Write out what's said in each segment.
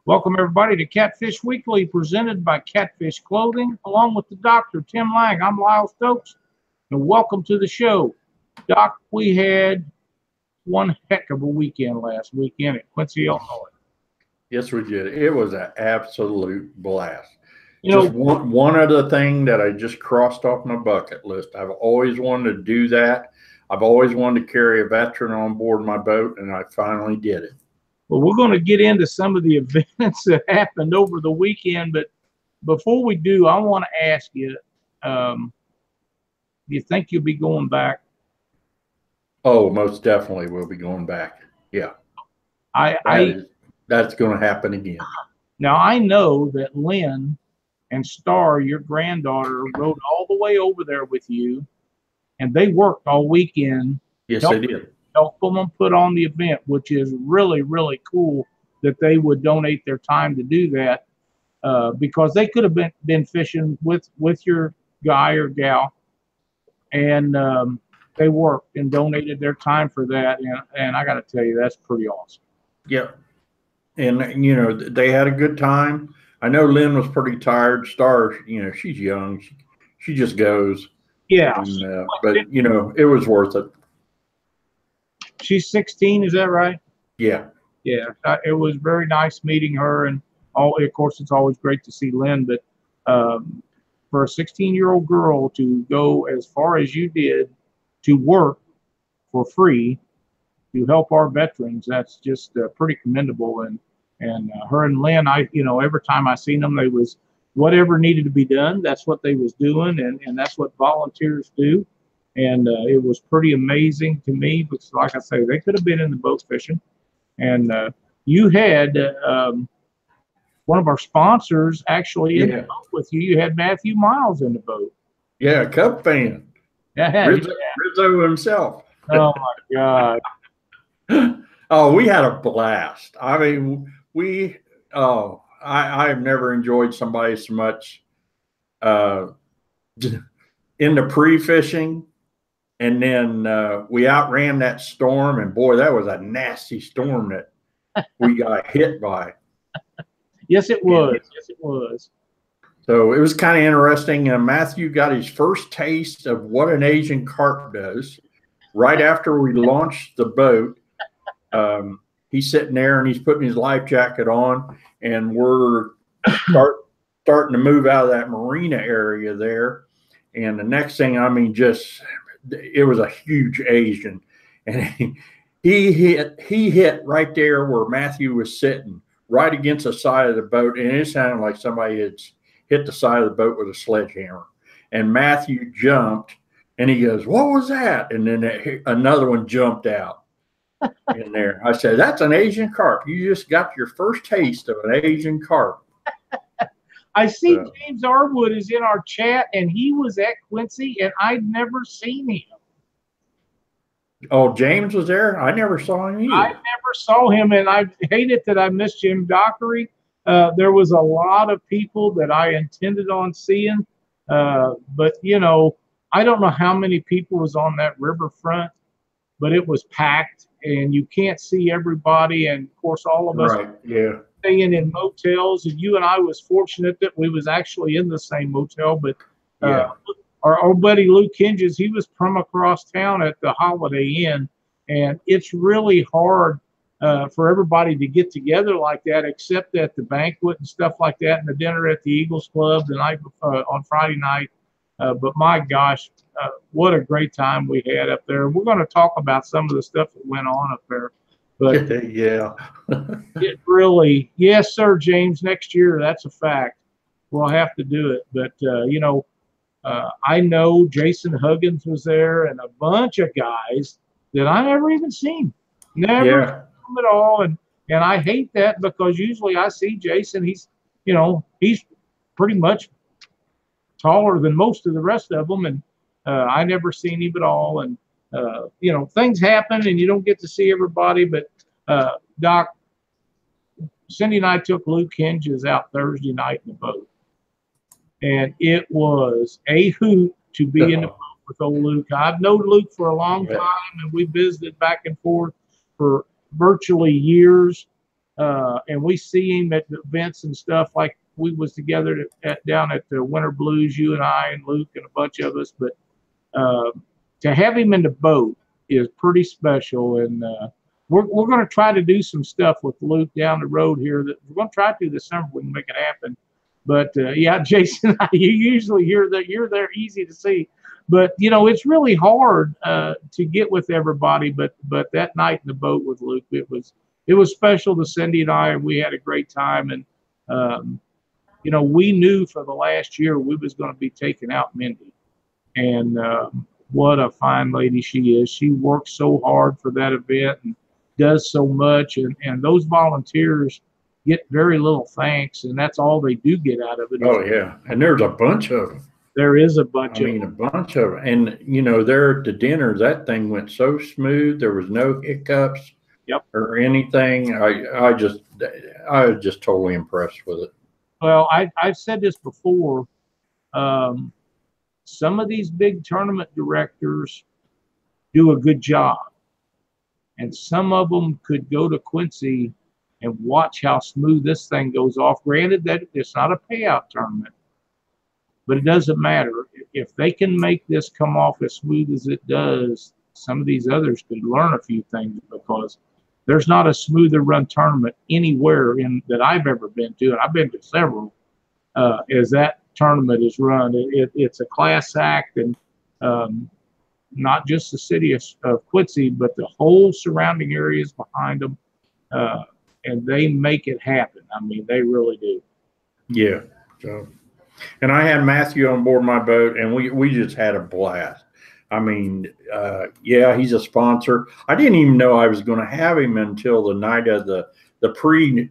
Welcome, everybody, to Catfish Weekly, presented by Catfish Clothing, along with the Dr. Tim Lang. I'm Lyle Stokes, and welcome to the show. Doc, we had one heck of a weekend last weekend at Quincy, Illinois. Yes, we did. It was an absolute blast. Just one other thing that I just crossed off my bucket list. I've always wanted to do that. I've always wanted to carry a veteran on board my boat, and I finally did it. Well, we're going to get into some of the events that happened over the weekend, but before we do, I want to ask you, do you think you'll be going back? Oh, most definitely we'll be going back. Yeah. That's going to happen again. Now, I know that Lynn and Star, your granddaughter, rode all the way over there with you, and they worked all weekend. Yes, they did. Helping them put on the event, which is really, really cool that they would donate their time to do that, because they could have been fishing with your guy or gal, and they worked and donated their time for that, and I got to tell you, that's pretty awesome. Yeah, and you know, they had a good time. I know Lynn was pretty tired. Star, you know, she's young, she just goes. Yeah, and, but you know, it was worth it. She's 16, is that right? Yeah. Yeah, it was very nice meeting her, and of course, it's always great to see Lynn, but for a 16-year-old girl to go as far as you did to work for free to help our veterans, that's just pretty commendable. And her and Lynn, every time I seen them, they was whatever needed to be done, that's what they was doing, and that's what volunteers do. And it was pretty amazing to me because, like I say, they could have been in the boat fishing. And you had one of our sponsors actually in the boat with you. You had Matthew Miles in the boat. Yeah, Cub fan. Yeah, Rizzo himself. Oh, my God. Oh, we had a blast. I mean, I have never enjoyed somebody so much in the pre-fishing. And then we outran that storm, and boy, that was a nasty storm that we got hit by. Yes, it was. Yes, it was. So it was kind of interesting. Matthew got his first taste of what an Asian carp does right after we launched the boat. He's sitting there and he's putting his life jacket on, and we're starting to move out of that marina area there. And the next thing, I mean, it was a huge Asian, and he hit right there where Matthew was sitting, right against the side of the boat, and it sounded like somebody had hit the side of the boat with a sledgehammer. And Matthew jumped, and he goes, "What was that?" And then another one jumped out in there. I said, "That's an Asian carp. You just got your first taste of an Asian carp." I see James Arwood is in our chat, and he was at Quincy, and I'd never seen him. Oh, James was there? I never saw him either. I never saw him, and I hate it that I missed Jim Dockery. There was a lot of people that I intended on seeing, but, you know, I don't know how many people was on that riverfront, but it was packed, and you can't see everybody, and, of course, all of us. Right, yeah. Staying in motels, and you and I was fortunate that we was actually in the same motel, but our old buddy Luke Hinges, he was from across town at the Holiday Inn, and it's really hard for everybody to get together like that, except at the banquet and stuff like that, and the dinner at the Eagles Club the night on Friday night. But my gosh, what a great time we had up there. We're going to talk about some of the stuff that went on up there. But yeah, it really, yes, sir, James, next year, that's a fact. We'll have to do it. But, I know Jason Huggins was there and a bunch of guys that I never even seen. Never seen them at all. And I hate that because usually I see Jason, he's pretty much taller than most of the rest of them. And I never seen him at all. And, things happen and you don't get to see everybody, but Doc, Cindy and I took Luke Hinges out Thursday night in the boat, and it was a hoot to be in the boat with old Luke. I've known Luke for a long time, and we visited back and forth for virtually years, and we see him at the events and stuff, like we was together down at the Winter Blues, you and I and Luke and a bunch of us. But to have him in the boat is pretty special, and we're going to try to do some stuff with Luke down the road here. That we're going to try to do this summer. We can make it happen. But yeah, Jason, you usually hear that you're there, easy to see. But you know, it's really hard to get with everybody. But that night in the boat with Luke, it was special to Cindy and I, and we had a great time. And you know, we knew for the last year we was going to be taking out Mindy, and what a fine lady she is. She works so hard for that event and does so much, and those volunteers get very little thanks, and that's all they do get out of it. Oh yeah, and there's a bunch of them. There is a bunch of them. A bunch of them. And you know, there at the dinner, that thing went so smooth. There was no hiccups. Yep. Or anything. I was just totally impressed with it. Well, I've said this before. Some of these big tournament directors do a good job, and some of them could go to Quincy and watch how smooth this thing goes off. Granted that it's not a payout tournament, but it doesn't matter. If they can make this come off as smooth as it does, some of these others could learn a few things, because there's not a smoother run tournament anywhere that I've ever been to, and I've been to several, as that tournament is run. It's a class act, and not just the city of Quincy, but the whole surrounding areas behind them, and they make it happen. I mean, they really do. Yeah. So, and I had Matthew on board my boat, and we just had a blast. I mean, yeah, he's a sponsor. I didn't even know I was going to have him until the night of the pre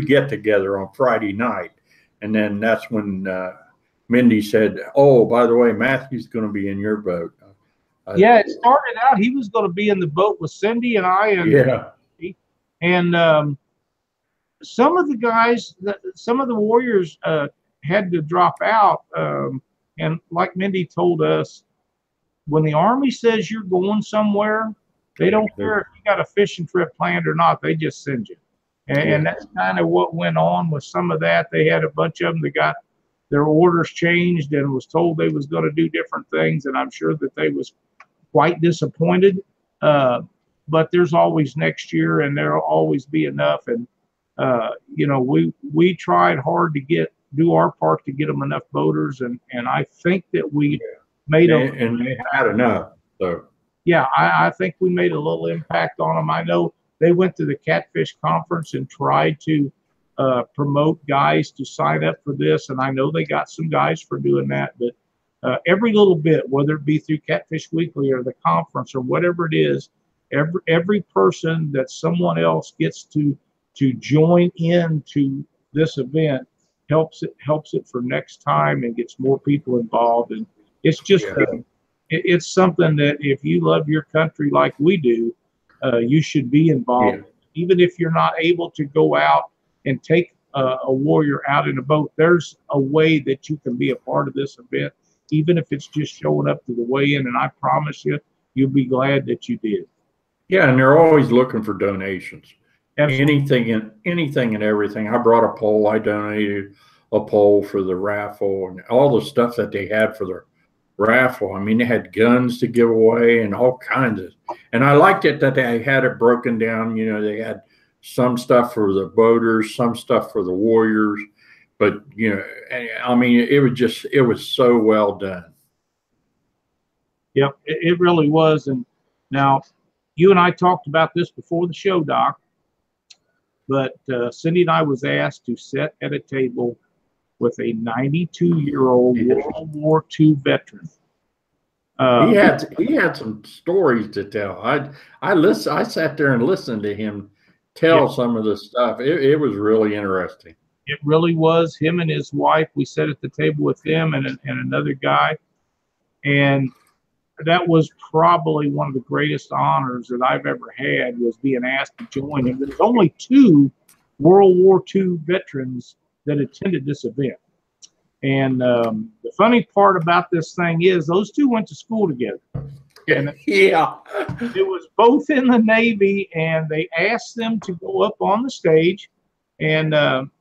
get together on Friday night, and then that's when Mindy said, "Oh, by the way, Matthew's going to be in your boat." Yeah, it started out he was going to be in the boat with Cindy and I, and some of the guys, some of the warriors had to drop out. And like Mindy told us, when the Army says you're going somewhere, they don't care if you got a fishing trip planned or not. They just send you. And that's kind of what went on with some of that. They had a bunch of them that got their orders changed and was told they was going to do different things. And I'm sure that they was quite disappointed. But there's always next year, and there'll always be enough. And, you know, we tried hard to do our part to get them enough boaters, and I think that we made them, and they had enough. So yeah, I think we made a little impact on them. I know they went to the Catfish conference and tried to promote guys to sign up for this, and I know they got some guys for doing that. But every little bit, whether it be through Catfish Weekly or the conference or whatever it is, every person that someone else gets to join into this event helps it for next time and gets more people involved. And it's just it's something that if you love your country like we do, you should be involved. Even if you're not able to go out and take a warrior out in a boat, there's a way that you can be a part of this event, even if it's just showing up to the weigh-in. And I promise you, you'll be glad that you did. Yeah, and they're always looking for donations. Absolutely. Anything and everything. I brought a pole. I donated a pole for the raffle and all the stuff that they had for the raffle. I mean, they had guns to give away and all kinds of. And I liked it that they had it broken down. You know, they had some stuff for the boaters, some stuff for the warriors. But, you know, I mean, it was so well done. Yep, it really was. And now, you and I talked about this before the show, Doc. But Cindy and I was asked to sit at a table with a 92-year-old World War II veteran. He had some stories to tell. I sat there and listened to him tell some of the stuff. It was really interesting. It really was. Him and his wife, we sat at the table with him and another guy. And that was probably one of the greatest honors that I've ever had, was being asked to join him. There's only 2 World War II veterans that attended this event. And the funny part about this thing is those 2 went to school together. And Yeah. it was both in the Navy, and they asked them to go up on the stage. And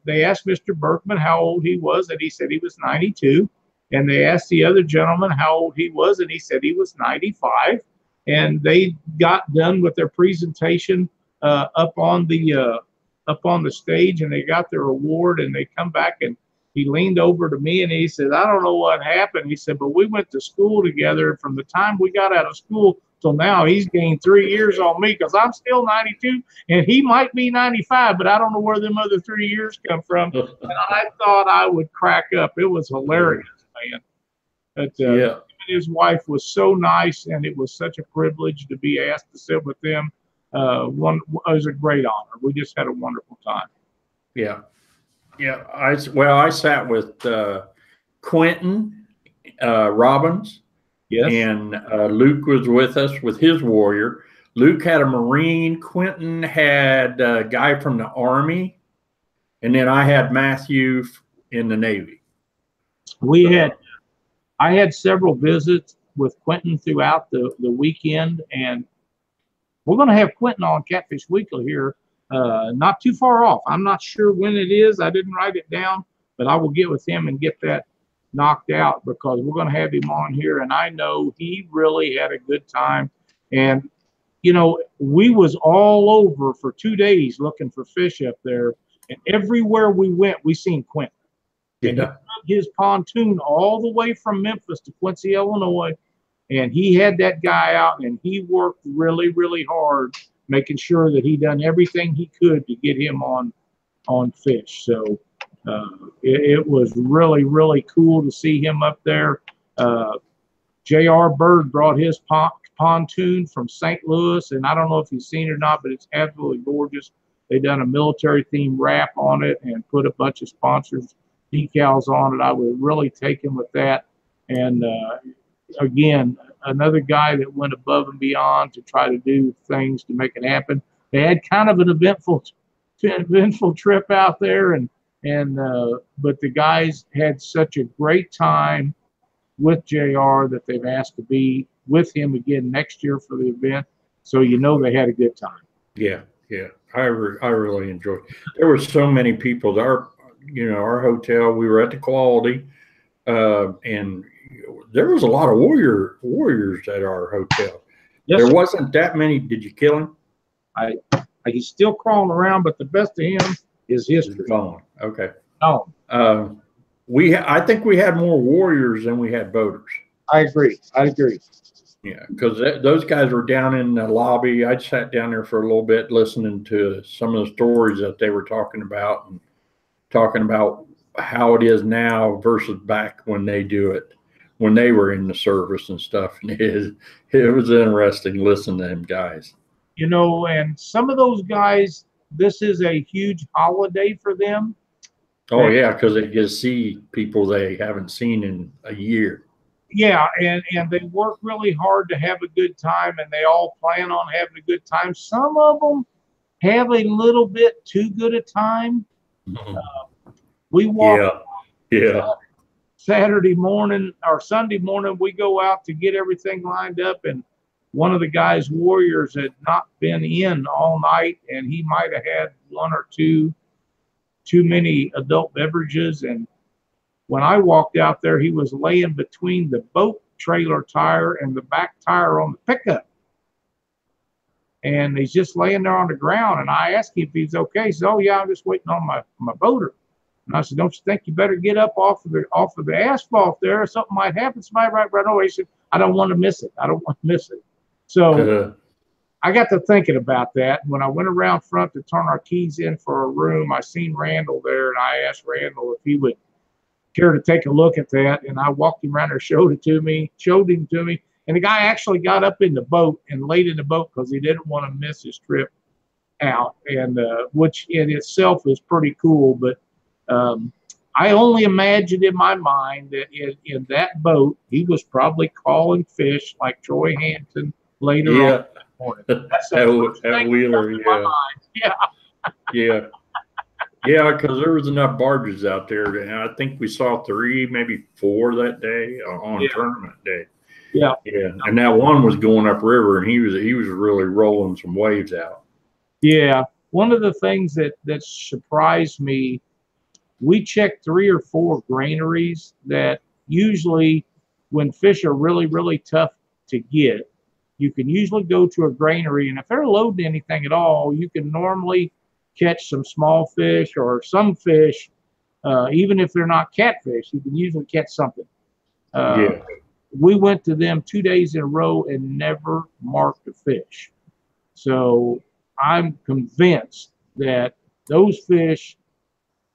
they asked Mr. Berkman how old he was, and he said he was 92. And they asked the other gentleman how old he was, and he said he was 95. And they got done with their presentation up on the stage, and they got their award. And they come back, and he leaned over to me and he said, "I don't know what happened." He said, "But we went to school together. From the time we got out of school till now, he's gained 3 years on me, because I'm still 92 and he might be 95, but I don't know where them other 3 years come from." And I thought I would crack up. It was hilarious, man. But Yeah. his wife was so nice, and it was such a privilege to be asked to sit with them. It was a great honor. We just had a wonderful time. Yeah. Yeah. I sat with Quentin Robbins. Yes. And Luke was with us with his warrior. Luke had a Marine. Quentin had a guy from the Army. And then I had Matthew in the Navy. I had several visits with Quentin throughout the weekend, and we're going to have Quentin on Catfish Weekly here not too far off. I'm not sure when it is. I didn't write it down, but I will get with him and get that knocked out, because we're going to have him on here, and I know he really had a good time. And we was all over for 2 days looking for fish up there, and everywhere we went we seen Quentin. And he took his pontoon all the way from Memphis to Quincy, Illinois, and he had that guy out, and he worked really, really hard, making sure that he done everything he could to get him on fish. So it was really, really cool to see him up there. J.R. Bird brought his pontoon from St. Louis, and I don't know if you've seen it or not, but it's absolutely gorgeous. They done a military-themed wrap on it and put a bunch of sponsors decals on it. I was really taken with that. And again, another guy that went above and beyond to try to do things to make it happen. They had kind of an eventful trip out there, but the guys had such a great time with JR that they've asked to be with him again next year for the event. So they had a good time. Yeah, yeah. I really enjoyed it. There were so many people. Our hotel, we were at the Quality, and there was a lot of warriors at our hotel. Yes, there wasn't that many. Did you kill him? He's still crawling around, but the best of him is history. Gone. Okay. Oh. I think we had more warriors than we had boaters. I agree. Yeah, because those guys were down in the lobby. I sat down there for a little bit listening to some of the stories that they were talking about, and talking about how it is now versus back when they were in the service and stuff. And it was interesting listening to them guys. And some of those guys, this is a huge holiday for them. Oh, yeah, because they get to see people they haven't seen in a year. Yeah, and they work really hard to have a good time, and they all plan on having a good time. Some of them have a little bit too good a time. We walk Saturday morning or Sunday morning, we go out to get everything lined up, and one of the guys' warriors had not been in all night, and he might have had one or two too many adult beverages. And when I walked out there, he was laying between the boat trailer tire and the back tire on the pickup. And he's just laying there on the ground. And I asked him if he's okay. He said, "Oh, yeah, I'm just waiting on my boater." And I said, "Don't you think you better get up off of the asphalt there, or something might happen? Somebody right away." He said, "I don't want to miss it. I don't want to miss it." So I got to thinking about that. When I went around front to turn our keys in for a room, I seen Randall there, and I asked Randall if he would care to take a look at that. And I walked him around there, showed him to me. And the guy actually got up in the boat and laid in the boat because he didn't want to miss his trip out, and which in itself is pretty cool. But I only imagined in my mind that in that boat, he was probably calling fish like Troy Hampton later on. That's at Wheeler, yeah, because there was enough barges out there, and I think we saw 3, maybe 4 that day on tournament day. Yeah. Yeah, and that one was going upriver, and he was really rolling some waves out. Yeah. One of the things that surprised me, we checked 3 or 4 granaries that usually when fish are really, really tough to get, you can usually go to a granary, and if they're loading anything at all, you can normally catch some small fish or some fish. Even if they're not catfish, you can usually catch something. Yeah. We went to them 2 days in a row and never marked a fish. So I'm convinced that those fish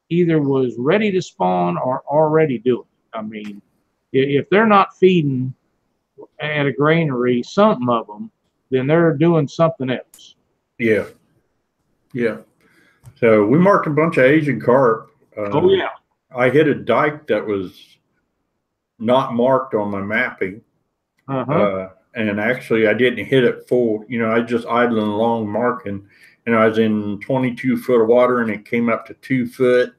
either was ready to spawn or already doing it. I mean, if they're not feeding at a granary, something of them, then they're doing something else. Yeah. Yeah. So we marked a bunch of Asian carp. Oh, yeah. I hit a dike that was not marked on my mapping. And actually, I didn't hit it full. You know, I just idling along marking, and I was in 22 foot of water, and it came up to 2 foot.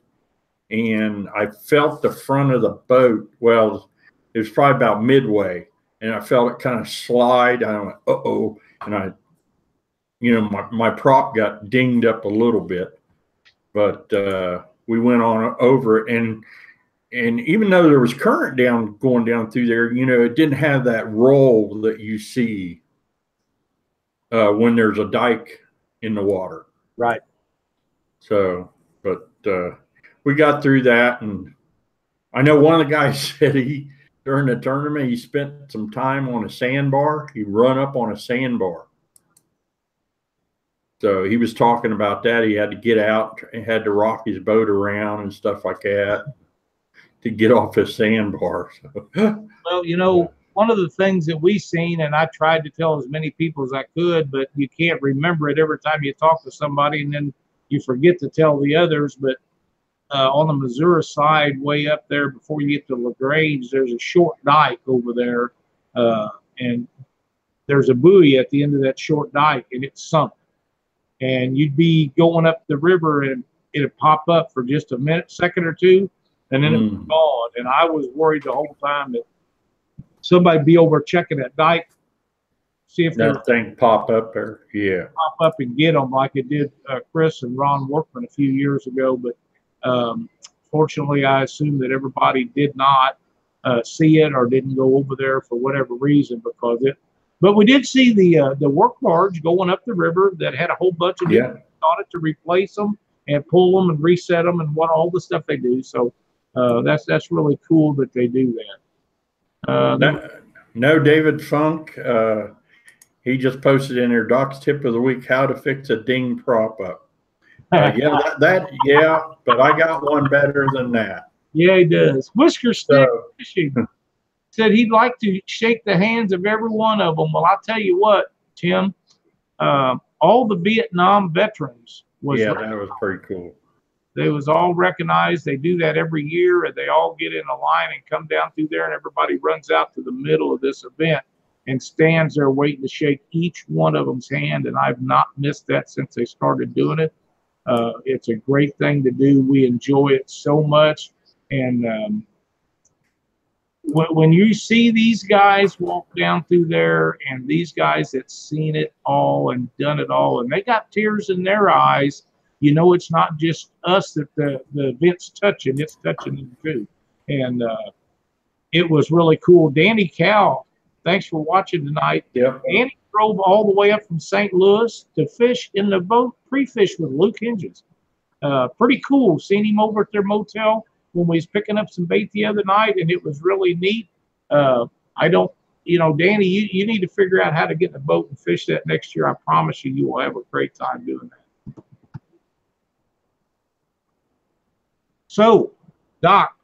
And I felt the front of the boat. Well, it was probably about midway, and I felt it kind of slide. I went, uh-oh. And I, you know, my prop got dinged up a little bit, but we went on over it. And even though there was current going down through there, you know, it didn't have that roll that you see when there's a dike in the water. Right. So, but we got through that, and I know one of the guys said during the tournament he spent some time on a sandbar. He run up on a sandbar. So he was talking about that. He had to get out and had to rock his boat around and stuff like that to get off his sandbar. So. Well, you know, one of the things that we seen, and I tried to tell as many people as I could, but you can't remember it every time you talk to somebody, and then you forget to tell the others. But on the Missouri side, way up there before you get to LaGrange, there's a short dike over there, and there's a buoy at the end of that short dike, and it's sunk. And you'd be going up the river, and it'd pop up for just a minute, second or two, and then it was gone. And I was worried the whole time that somebody'd be over checking that dike, see if that thing pop up there. Yeah, pop up and get them like it did Chris and Ron Workman a few years ago. But fortunately, I assume that everybody did not see it or didn't go over there for whatever reason because it. But we did see the work barge going up the river that had a whole bunch of different on it to replace them and pull them and reset them and all the stuff they do. So that's really cool that they do that. No, David Funk. He just posted in there, Doc's tip of the week: how to fix a ding prop up. Yeah, but I got one better than that. Yeah, he does. Whisker Stick Fishing said he'd like to shake the hands of every one of them. Well, I'll tell you what, Tim, all the Vietnam veterans that was pretty cool. They was all recognized. They do that every year, and they all get in a line and come down through there, and everybody runs out to the middle of this event and stands there waiting to shake each one of them's hand, and I've not missed that since they started doing it. It's a great thing to do. We enjoy it so much, and when you see these guys walk down through there and these guys that's seen it all and done it all, and they got tears in their eyes, you know it's not just us that the event's touching, it's touching them too. And it was really cool. Danny Cow, thanks for watching tonight. Yep. Danny drove all the way up from St. Louis to fish in the boat, pre-fish with Luke Hinges. Pretty cool. Seen him over at their motel when we was picking up some bait the other night, and it was really neat. I don't, Danny, you need to figure out how to get in the boat and fish that next year. I promise you will have a great time doing that. So, Doc,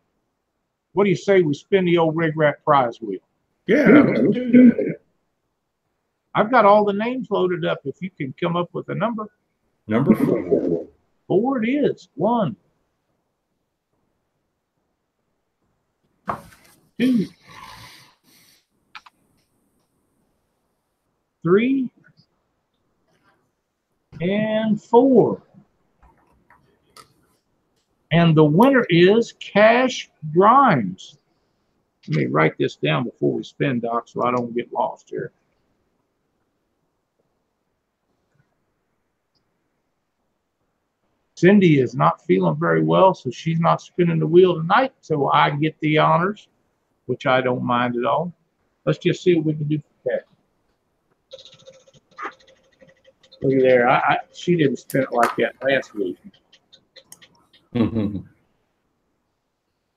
what do you say we spin the old RigRap prize wheel? Yeah, let's do that. I've got all the names loaded up. If you can come up with a number. Number 4. 4 it is. 1, 2, 3, and 4. And the winner is Cash Grimes. Let me write this down before we spin, Doc, so I don't get lost here. Cindy is not feeling very well, so she's not spinning the wheel tonight, so I get the honors, which I don't mind at all. Let's just see what we can do for Cat. Look at there. She didn't spin it like that last week.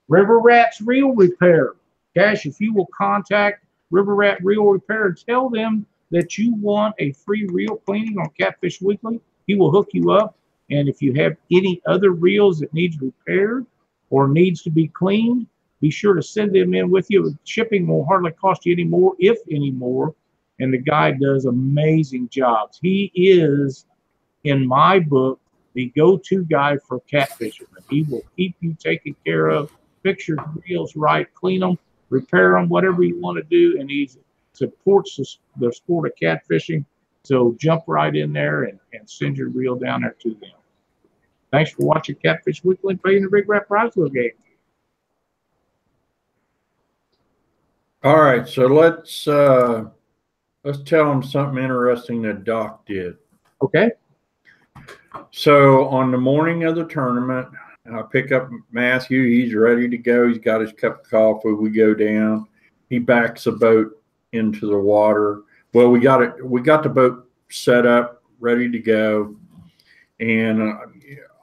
River Rat's Reel Repair. Cash, if you will contact River Rat Reel Repair and tell them that you want a free reel cleaning on Catfish Weekly, he will hook you up. And if you have any other reels that needs repaired or needs to be cleaned, be sure to send them in with you. Shipping will hardly cost you any more, if any more. And the guy does amazing jobs. He is, in my book, the go-to guy for catfishing. He will keep you taken care of, fix your reels right, clean them, repair them, whatever you want to do. And he supports the sport of catfishing. So jump right in there and send your reel down there to them. Thanks for watching Catfish Weekly and playing the RigRap prize wheel game. All right, so let's tell them something interesting that Doc did. Okay. So on the morning of the tournament, I pick up Matthew. He's ready to go. He's got his cup of coffee. We go down. He backs the boat into the water. Well, we got the boat set up, ready to go, and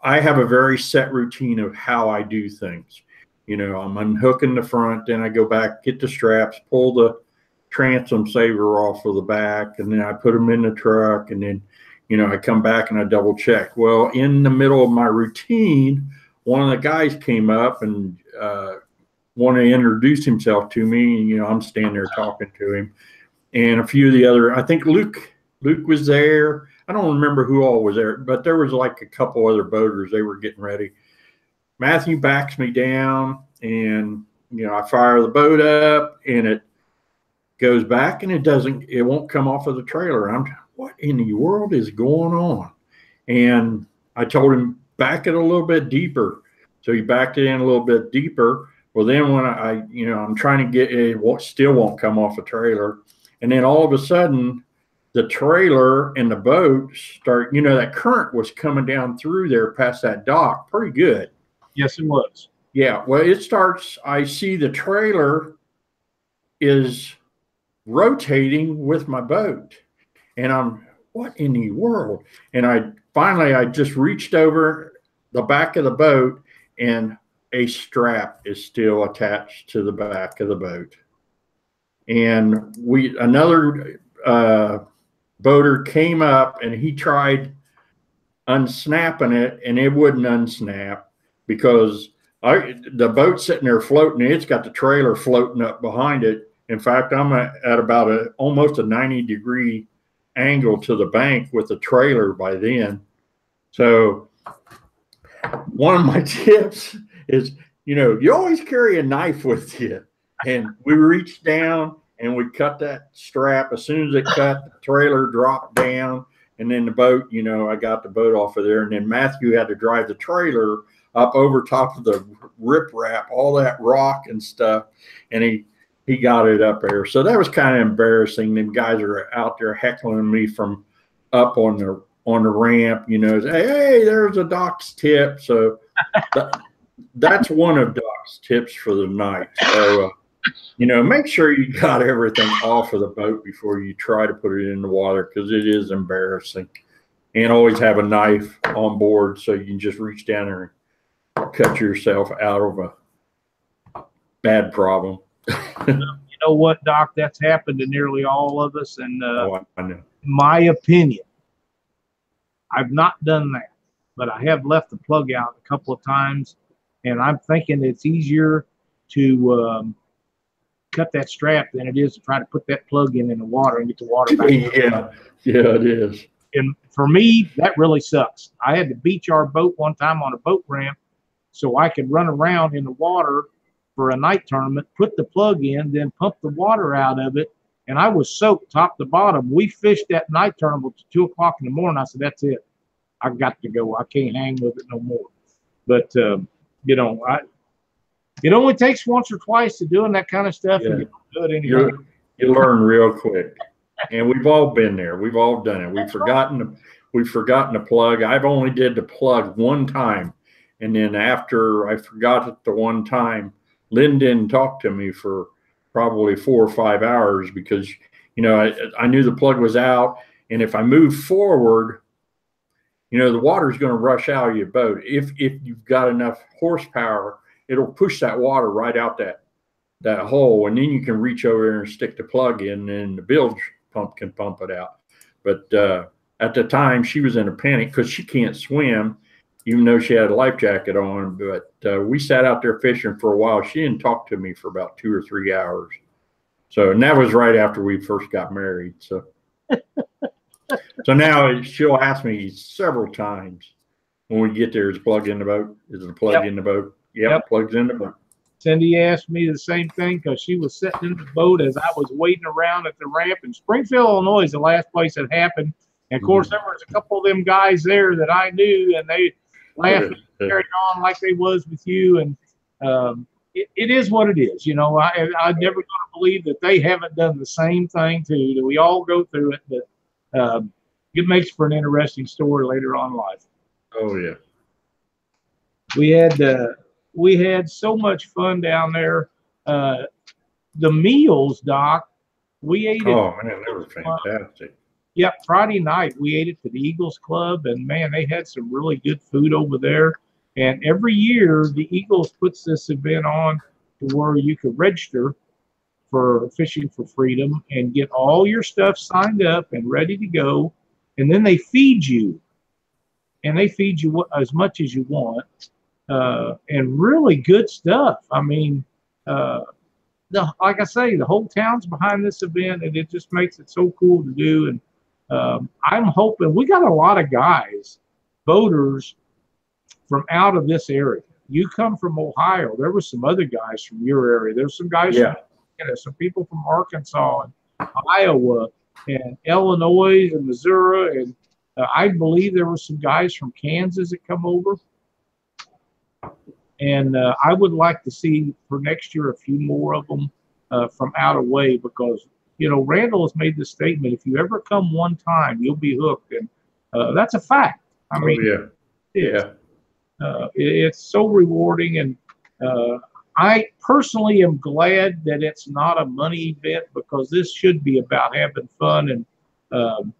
I have a very set routine of how I do things. You know, I'm unhooking the front, then I go back, get the straps, pull the transom saver off of the back, and then I put them in the truck, and then, you know, I come back and I double check. Well, in the middle of my routine, one of the guys came up and wanted to introduce himself to me, and, you know, I'm standing there talking to him. And a few of the other, I think Luke was there. I don't remember who all was there, but there was like a couple other boaters. They were getting ready. Matthew backs me down, and, you know, I fire the boat up, and it goes back, and it won't come off of the trailer. What in the world is going on? And I told him, back it a little bit deeper. So he backed it in a little bit deeper. Well, then when I'm trying to get it, still won't come off the trailer. And then all of a sudden, the trailer and the boat start, you know, that current was coming down through there past that dock pretty good. Yes, it was. Yeah. Well, it starts, I see the trailer is rotating with my boat. And I'm, what in the world? And I just reached over the back of the boat, and a strap is still attached to the back of the boat. And another boater came up, and he tried unsnapping it, and it wouldn't unsnap because the boat's sitting there floating, and it's got the trailer floating up behind it. In fact, I'm at about almost a 90-degree angle to the bank with the trailer by then. So one of my tips is, you know, you always carry a knife with you. And we reached down and we cut that strap. As soon as it cut, the trailer dropped down, and then the boat, you know, I got the boat off of there. And then Matthew had to drive the trailer up over top of the RigRap, all that rock and stuff. And he got it up there. So that was kind of embarrassing. Them guys are out there heckling me from up on the ramp, you know, hey, there's a Doc's tip. So that's one of Doc's tips for the night. So, you know, make sure you got everything off of the boat before you try to put it in the water, because it is embarrassing. And always have a knife on board so you can just reach down there and cut yourself out of a bad problem. You know what, Doc? That's happened to nearly all of us. And I know. In my opinion, I've not done that, but I have left the plug out a couple of times, and I'm thinking it's easier to cut that strap than it is to try to put that plug in the water and get the water back. Yeah, it is. And for me, that really sucks. I had to beach our boat one time on a boat ramp so I could run around in the water for a night tournament, put the plug in, then pump the water out of it, and I was soaked top to bottom. We fished that night tournament to 2 o'clock in the morning. I said, that's it. I got to go. I can't hang with it no more. But, you know, It only takes once or twice to doing that kind of stuff, Yeah. and you don't do it anymore. You learn real quick. And we've all been there. We've all done it. We've forgotten to plug. I've only did the plug one time. And then after I forgot it the one time, Lynn didn't talk to me for probably 4 or 5 hours because, you know, I knew the plug was out. And if I move forward, you know, the water's going to rush out of your boat. If you've got enough horsepower, it'll push that water right out that hole. And then you can reach over there and stick the plug in, and the bilge pump can pump it out. But at the time, she was in a panic because she can't swim, even though she had a life jacket on. But we sat out there fishing for a while. She didn't talk to me for about 2 or 3 hours. So, and that was right after we first got married. So, so now she'll ask me several times when we get there, is the plug in the boat? Is the plug in the boat? Yep, plug's in the boat. Cindy asked me the same thing because she was sitting in the boat as I was waiting around at the ramp in Springfield, Illinois, is the last place it happened. And of course, there was a couple of them guys there that I knew, and they laughed and carried on like they was with you. And it is what it is. You know, I'm never going to believe that they haven't done the same thing too. That we all go through it. But it makes for an interesting story later on in life. Oh yeah. We had so much fun down there. The meals, Doc, we ate. Oh man, they were fantastic. Yep, Friday night we ate at the Eagles Club, and man, they had some really good food over there. And every year, the Eagles puts this event on to where you could register for Fishing for Freedom and get all your stuff signed up and ready to go. And then they feed you, and they feed you as much as you want. And really good stuff. I mean, like I say, the whole town's behind this event, and it just makes it so cool to do. And I'm hoping we got a lot of guys, boaters from out of this area. You come from Ohio. There were some other guys from your area. There's some guys from, some people from Arkansas and Iowa and Illinois and Missouri. And I believe there were some guys from Kansas that come over. And I would like to see for next year a few more of them from out of way, because, you know, Randall has made the statement, if you ever come one time, you'll be hooked. And that's a fact. I mean, it's so rewarding. And I personally am glad that it's not a money event, because this should be about having fun. And and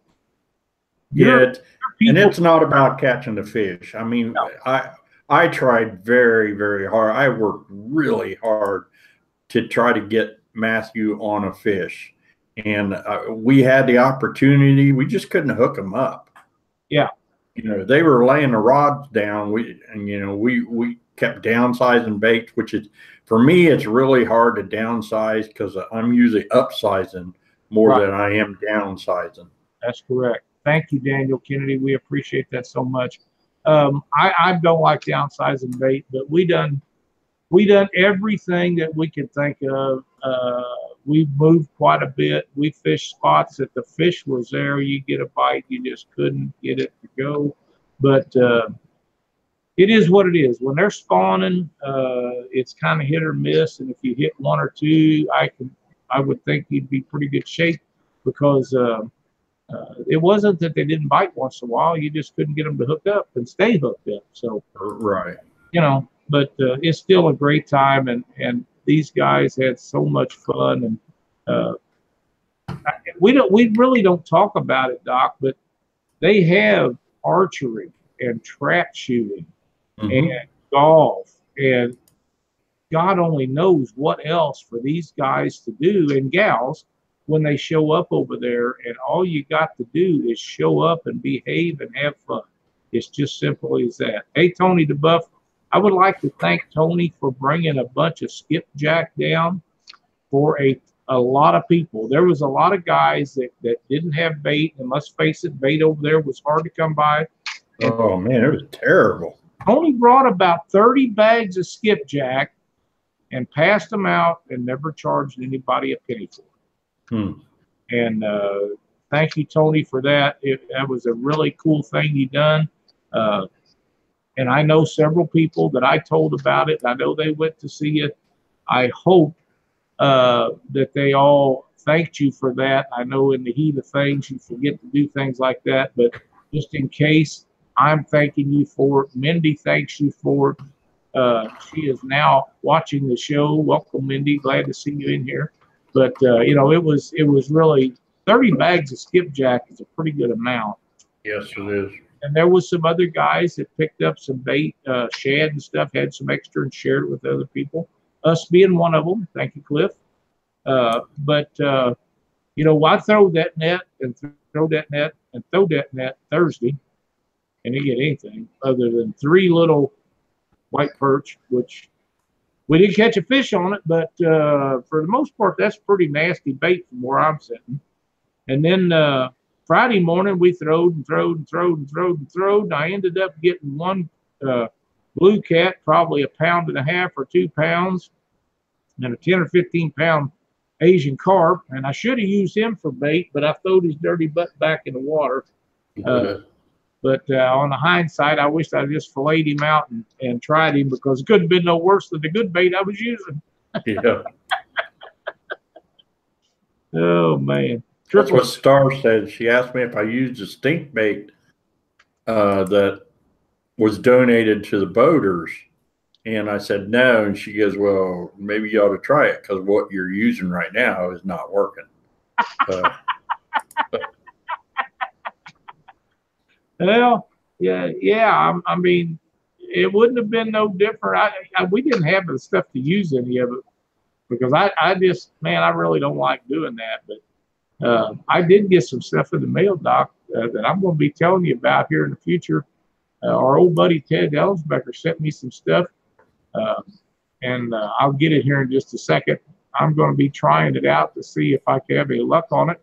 it's not about catching the fish. I mean, I tried very, very hard. I worked really hard to try to get Matthew on a fish. And we had the opportunity. We just couldn't hook them up. Yeah. You know, they were laying the rods down. We kept downsizing baits, which is, for me, it's really hard to downsize because I'm usually upsizing more than I am downsizing. That's correct. Thank you, Daniel Kennedy. We appreciate that so much. I don't like downsizing bait, but we done everything that we could think of. We moved quite a bit. We fished spots that the fish was there. You get a bite, you just couldn't get it to go. But it is what it is. When they're spawning, it's kind of hit or miss. And if you hit one or two, I would think you'd be pretty good shape, because it wasn't that they didn't bite once in a while. You just couldn't get them to hook up and stay hooked up. So, you know, but it's still a great time. And these guys had so much fun. And we really don't talk about it, Doc, but they have archery and trap shooting and golf, and God only knows what else for these guys to do, and gals, when they show up over there. And all you got to do is show up and behave and have fun. It's just simple as that. Hey, Tony DeBuff, I would like to thank Tony for bringing a bunch of skipjack down for a lot of people. There was a lot of guys that didn't have bait, and let's face it, bait over there was hard to come by. And oh man, it was terrible. Tony brought about 30 bags of skipjack and passed them out and never charged anybody a penny for it. And thank you, Tony, for that. That was a really cool thing you done. And I know several people that I told about it. I know they went to see it. I hope that they all thanked you for that. I know in the heat of things, you forget to do things like that. But just in case, I'm thanking you for it. Mindy thanks you for it. She is now watching the show. Welcome, Mindy. Glad to see you in here. But you know, it was really 30 bags of skipjack is a pretty good amount. Yes, it is. And there was some other guys that picked up some bait, shad and stuff, had some extra and shared it with other people. Us being one of them. Thank you, Cliff. But you know, why throw that net and throw that net and throw that net Thursday and you get anything other than 3 little white perch, which we didn't catch a fish on it, but for the most part, that's pretty nasty bait from where I'm sitting. And then Friday morning, we throwed and throwed and throwed and throwed and throwed. I ended up getting one blue cat, probably 1.5 pounds or 2 pounds, and a 10 or 15 pound Asian carp. And I should have used him for bait, but I throwed his dirty butt back in the water. But on the hindsight, I wish I just filleted him out and tried him, because it couldn't have been no worse than the good bait I was using. Yeah. Oh, man. That's what Star said. She asked me if I used a stink bait that was donated to the boaters. And I said no. And she goes, well, maybe you ought to try it, because what you're using right now is not working. Well, yeah. I mean, it wouldn't have been no different. We didn't have the stuff to use any of it, because I just, man, I really don't like doing that. But I did get some stuff in the mail, Doc, that I'm going to be telling you about here in the future. Our old buddy Ted Ellensbecker sent me some stuff, and I'll get it here in just a second. I'm going to be trying it out to see if I can have any luck on it.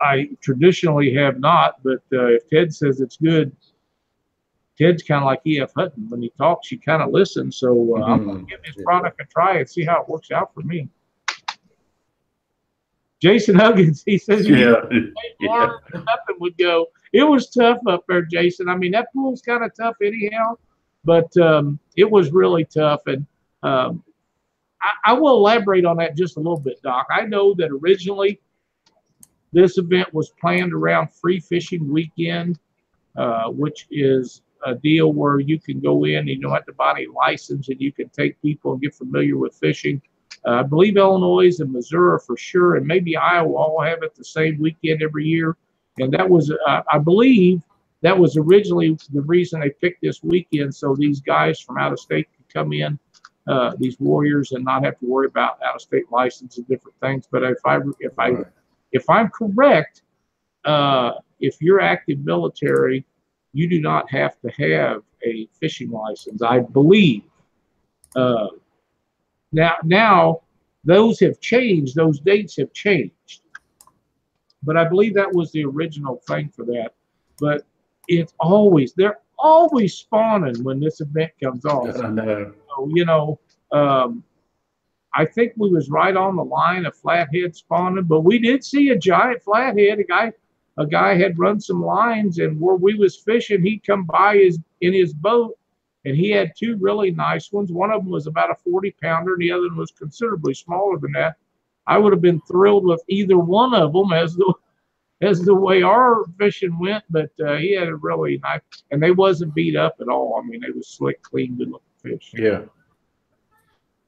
I traditionally have not, but if Ted says it's good, Ted's kind of like E.F. Hutton. When he talks, you kind of listen. So I'm going to give his product a try and see how it works out for me. Jason Huggins, he says, nothing would go. It was tough up there, Jason. I mean, that pool's kind of tough anyhow, but it was really tough. And I will elaborate on that just a little bit, Doc. I know that originally this event was planned around Free Fishing Weekend, which is a deal where you can go in and you don't have to buy any license, and you can take people and get familiar with fishing. I believe Illinois and Missouri for sure, and maybe Iowa all have it the same weekend every year. And that was, I believe, that was originally the reason they picked this weekend, so these guys from out of state could come in, these warriors, and not have to worry about out of state license and different things. But if I'm correct, if you're active military, you do not have to have a fishing license, I believe. Now those have changed. Those dates have changed. But I believe that was the original thing for that. But they're always spawning when this event comes on. I know. So, you know, I think we was right on the line of flathead spawning, but we did see a giant flathead. A guy had run some lines, and where we was fishing, he'd come by in his boat, and he had 2 really nice ones. One of them was about a 40-pounder, and the other one was considerably smaller than that. I would have been thrilled with either one of them as the way our fishing went, but he had a really nice, and they wasn't beat up at all. I mean, they was slick, clean, good-looking fish. Yeah.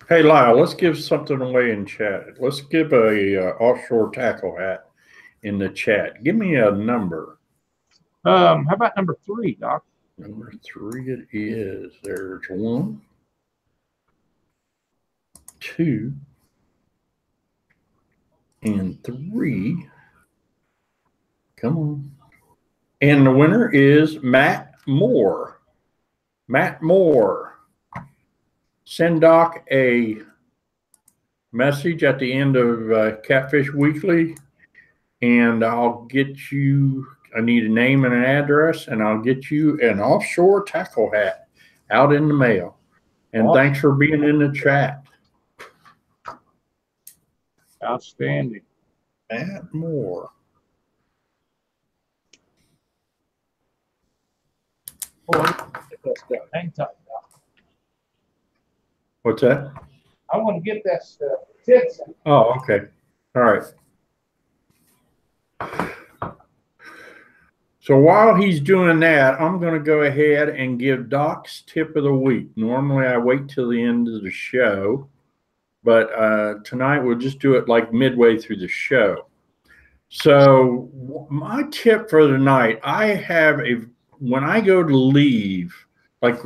Hey, Lyle, let's give something away in chat. Let's give a offshore tackle hat in the chat. Give me a number. How about number 3, Doc? Number 3 it is. There's 1, 2, and 3. Come on. And the winner is Matt Moore. Matt Moore. Send Doc a message at the end of Catfish Weekly, and I'll get you, I need a name and an address, and I'll get you an offshore tackle hat out in the mail. And thanks for being in the chat. Outstanding. Matt Moore. get that stuff. Hang tight, Doc. What's that? I want to get that stuff. Tits. Oh, okay. All right. So while he's doing that, I'm going to go ahead and give Doc's tip of the week. Normally I wait till the end of the show, but tonight we'll just do it like midway through the show. So my tip for the night, when I go to leave, like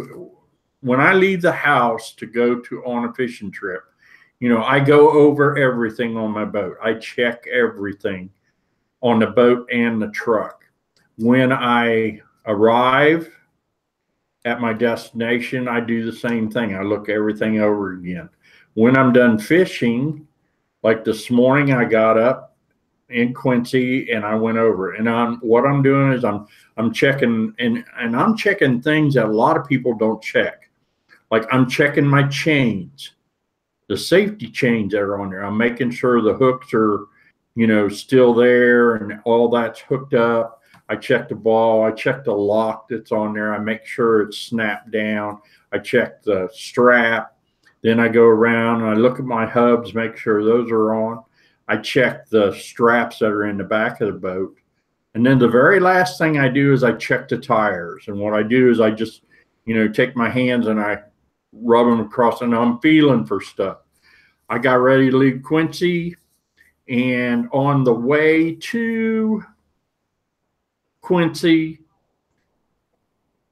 when I leave the house to go on a fishing trip, I go over everything on my boat. I check everything on the boat and the truck. When I arrive at my destination, I do the same thing. I look everything over again. When I'm done fishing, like this morning, I got up in Quincy and I went over. And what I'm doing is I'm checking and I'm checking things that a lot of people don't check. Like I'm checking my chains, the safety chains that are on there. I'm making sure the hooks are, still there and all that's hooked up. I check the ball. I check the lock that's on there. I make sure it's snapped down. I check the strap. Then I go around and I look at my hubs, make sure those are on. I check the straps that are in the back of the boat. And then the very last thing I do is I check the tires. And what I do is I just, take my hands and I rub them across and I'm feeling for stuff. I got ready to leave Quincy, and on the way to Quincy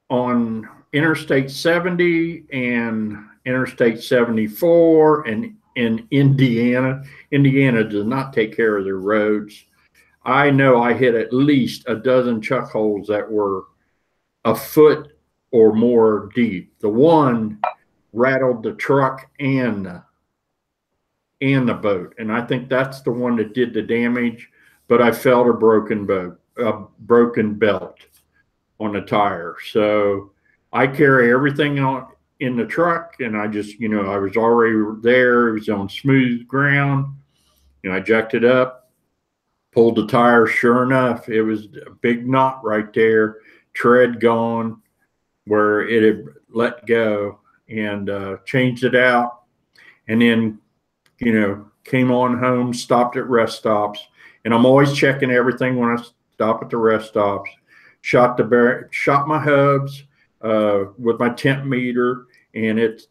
on Interstate 70 and Interstate 74 and in Indiana. Indiana does not take care of their roads. I know I hit at least a dozen chuck holes that were a foot or more deep. The one rattled the truck and the boat. And I think that's the one that did the damage, but I felt a broken belt on the tire. So I carry everything on in the truck, and I just, I was already there. It was on smooth ground. I jacked it up, pulled the tire. Sure enough, it was a big knot right there, tread gone where it had let go, and changed it out. And then, came on home, stopped at rest stops. And I'm always checking everything when I stop at the rest stops. Shot my hubs with my temp meter, and it's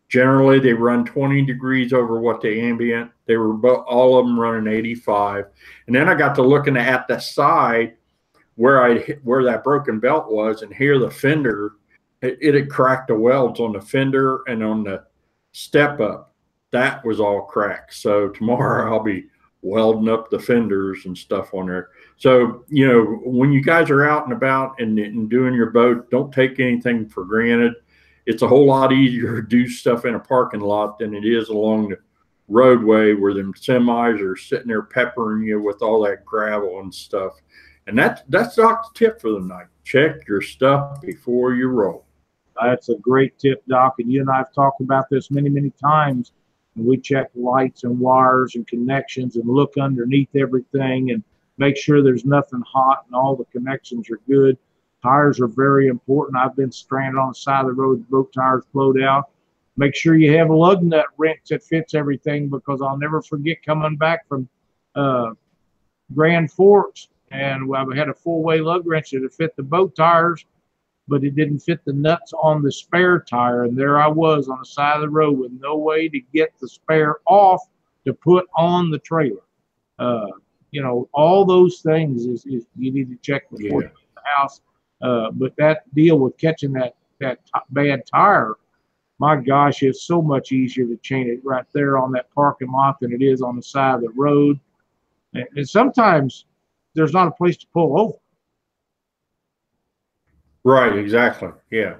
generally they run 20 degrees over what the ambient. They were all of them running 85. And then I got to looking at the side where that broken belt was, and here the fender, it had cracked the welds on the fender and on the step up. That was all cracked. So tomorrow I'll be welding up the fenders and stuff on there. So, when you guys are out and about and doing your boat, don't take anything for granted. It's a whole lot easier to do stuff in a parking lot than it is along the roadway where them semis are sitting there peppering you with all that gravel and stuff. And that's Doc's tip for the night. Check your stuff before you roll. That's a great tip, Doc. And you and I have talked about this many, many times. And we check lights and wires and connections and look underneath everything and make sure there's nothing hot and all the connections are good. Tires are very important. I've been stranded on the side of the road, boat tires blowed out. Make sure you have a lug nut wrench that fits everything, because I'll never forget coming back from Grand Forks, and we had a full-way lug wrench that fit the boat tires, but it didn't fit the nuts on the spare tire. And there I was on the side of the road with no way to get the spare off to put on the trailer. All those things is you need to check before you leave the house. But that deal with catching that bad tire, my gosh, it's so much easier to chain it right there on that parking lot than it is on the side of the road. And sometimes there's not a place to pull over. Right, exactly. Yeah.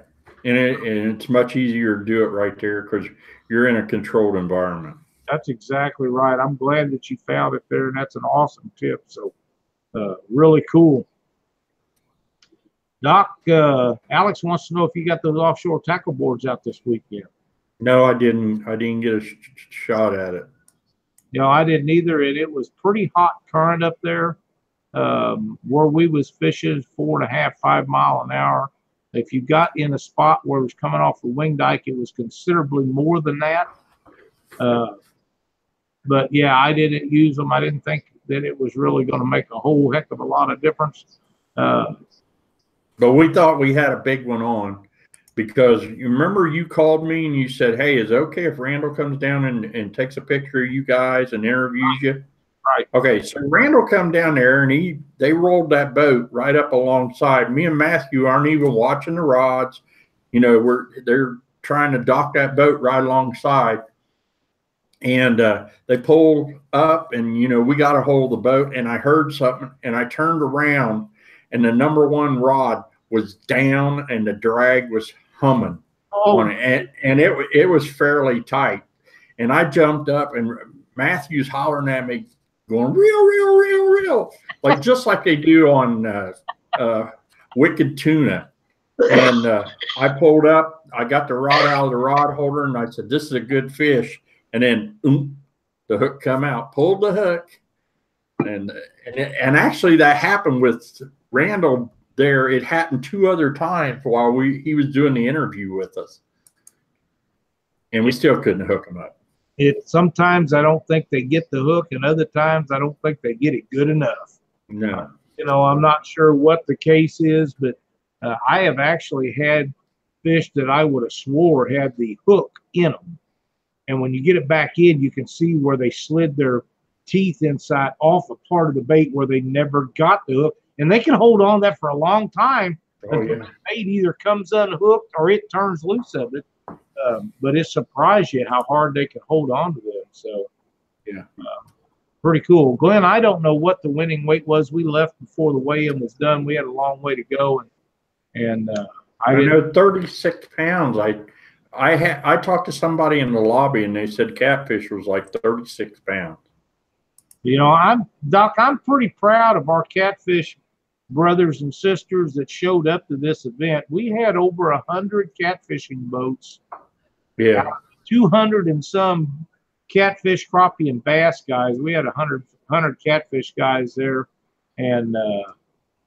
And it's much easier to do it right there because you're in a controlled environment. That's exactly right. I'm glad that you found it there, and that's an awesome tip. So really cool. Doc, Alex wants to know if you got those offshore tackle boards out this weekend. No, I didn't. I didn't get a shot at it. I didn't either. And it was pretty hot current up there. Where we was fishing 4.5, 5 mile an hour. If you got in a spot where it was coming off the wing dike, it was considerably more than that. But yeah, I didn't use them. I didn't think that it was really going to make a whole heck of a lot of difference. But we thought we had a big one on, because you remember you called me and you said, hey, is it okay if Randall comes down and takes a picture of you guys and interviews you? Right. Okay, so Randall come down there and they rolled that boat right up alongside. Me and Matthew aren't even watching the rods. You know, they're trying to dock that boat right alongside. And they pulled up, and, you know, we got a hold of the boat, and I heard something, and I turned around, and the number one rod was down, and the drag was humming on it, and it was fairly tight. And I jumped up, and Matthew's hollering at me, going, reel, reel, reel, reel, like just like they do on Wicked Tuna. And I pulled up, I got the rod out of the rod holder, and I said, this is a good fish. And then the hook come out, pulled the hook, and actually that happened with Randall there. It happened 2 other times while he was doing the interview with us, and we still couldn't hook him up. Sometimes I don't think they get the hook, and other times I don't think they get it good enough. No, you know, I'm not sure what the case is, but I have actually had fish that I would have swore had the hook in them. And when you get it back in, you can see where they slid their teeth inside off a part of the bait where they never got the hook. And they can hold on to that for a long time until the bait either comes unhooked or it turns loose of it. But it surprised you how hard they can hold on to them. So, yeah, pretty cool. Glenn, I don't know what the winning weight was. We left before the weigh-in was done. We had a long way to go. And I know 36 pounds. I talked to somebody in the lobby, and they said catfish was like 36 pounds. You know, Doc, I'm pretty proud of our catfish brothers and sisters that showed up to this event. We had over 100 catfishing boats. Yeah. 200 and some catfish, crappie, and bass guys. We had 100 catfish guys there, and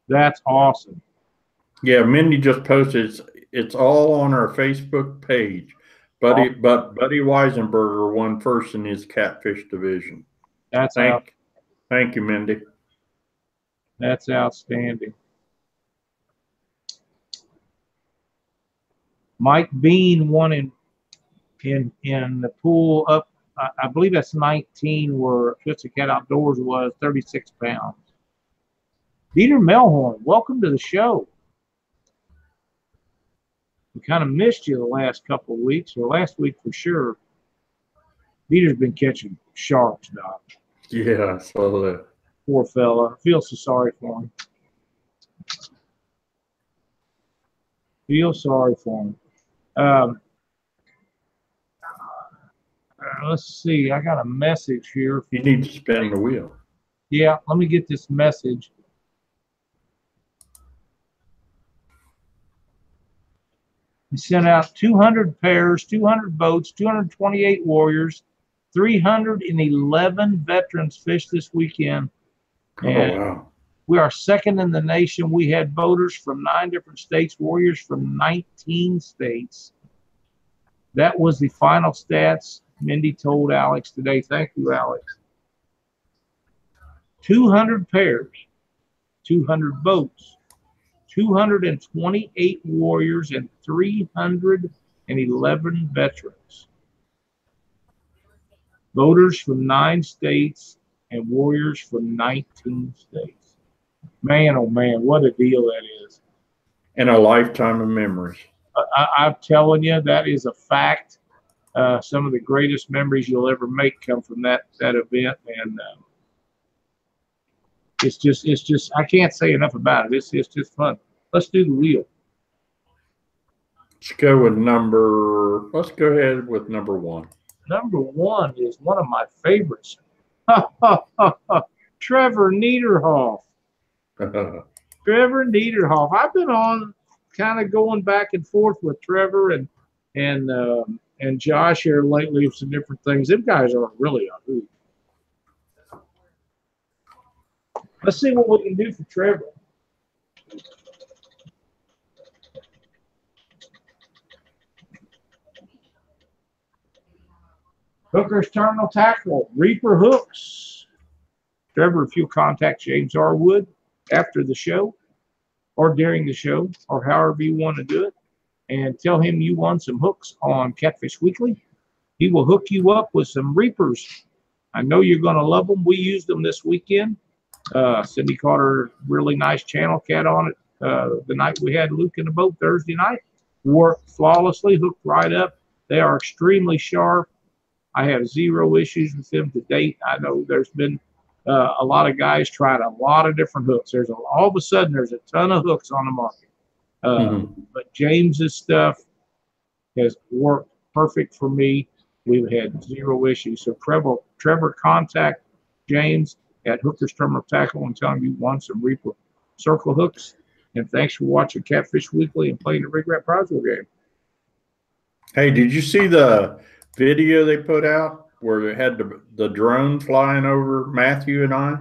that's awesome. Yeah, Mindy just posted. It's all on our Facebook page. Buddy Weisenberger won first in his catfish division. Thank you, Mindy. That's outstanding. Mike Bean won in the pool up. I believe that's 19, where Twisted Cat Outdoors was 36 pounds. Dieter Melhorn, welcome to the show. We kind of missed you the last couple of weeks, or last week for sure. Dieter's been catching sharks, Doc. Yeah, I saw that. Poor fella. I feel so sorry for him. Feel sorry for him. Let's see. I got a message here. You need to spin the wheel. Yeah, let me get this message. We sent out 200 pairs, 200 boats, 228 warriors, 311 veterans fished this weekend. And oh, wow. We are second in the nation. We had boaters from 9 different states, warriors from 19 states. That was the final stats Mindy told Alex today. Thank you, Alex. 200 pairs, 200 boats, 228 warriors, and 311 veterans. Voters from 9 states and warriors from 19 states. Man, oh man, what a deal that is. And a lifetime of memories. I'm telling you, that is a fact. Some of the greatest memories you'll ever make come from that event. And it's just, I can't say enough about it. It's just fun. Let's do the wheel. Let's go ahead with number 1. Number 1 is one of my favorites. Trevor Niederhoff. Trevor Niederhoff. I've been on kind of going back and forth with Trevor and Josh here lately with some different things. Them guys are really a hoot. Let's see what we can do for Trevor. Hooker's Terminal Tackle, Reaper Hooks. Trevor, if you'll contact James Arwood after the show or during the show or however you want to do it and tell him you want some hooks on Catfish Weekly, he will hook you up with some Reapers. I know you're going to love them. We used them this weekend. Cindy caught her really nice channel cat on it the night we had Luke in the boat Thursday night. Worked flawlessly, hooked right up. They are extremely sharp. I have zero issues with them to date. I know there's been a lot of guys tried a lot of different hooks. All of a sudden there's a ton of hooks on the market. But James's stuff has worked perfect for me. We've had zero issues. So Trevor, contact James at Hooker's Terminal Tackle and tell him you want some Reaper circle hooks. And thanks for watching Catfish Weekly and playing the RigRap prize game. Hey, did you see the video they put out where they had the drone flying over Matthew and I?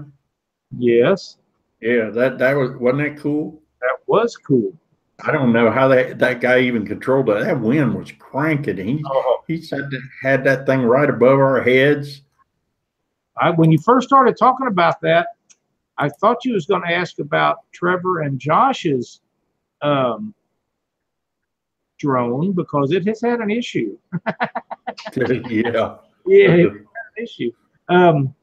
Yes. Yeah, wasn't that cool? That was cool. I don't know how that guy even controlled it. That wind was cranking. He had that thing right above our heads. When you first started talking about that, I thought you was going to ask about Trevor and Josh's drone because it has had an issue. Yeah. Yeah, it had an issue. Don't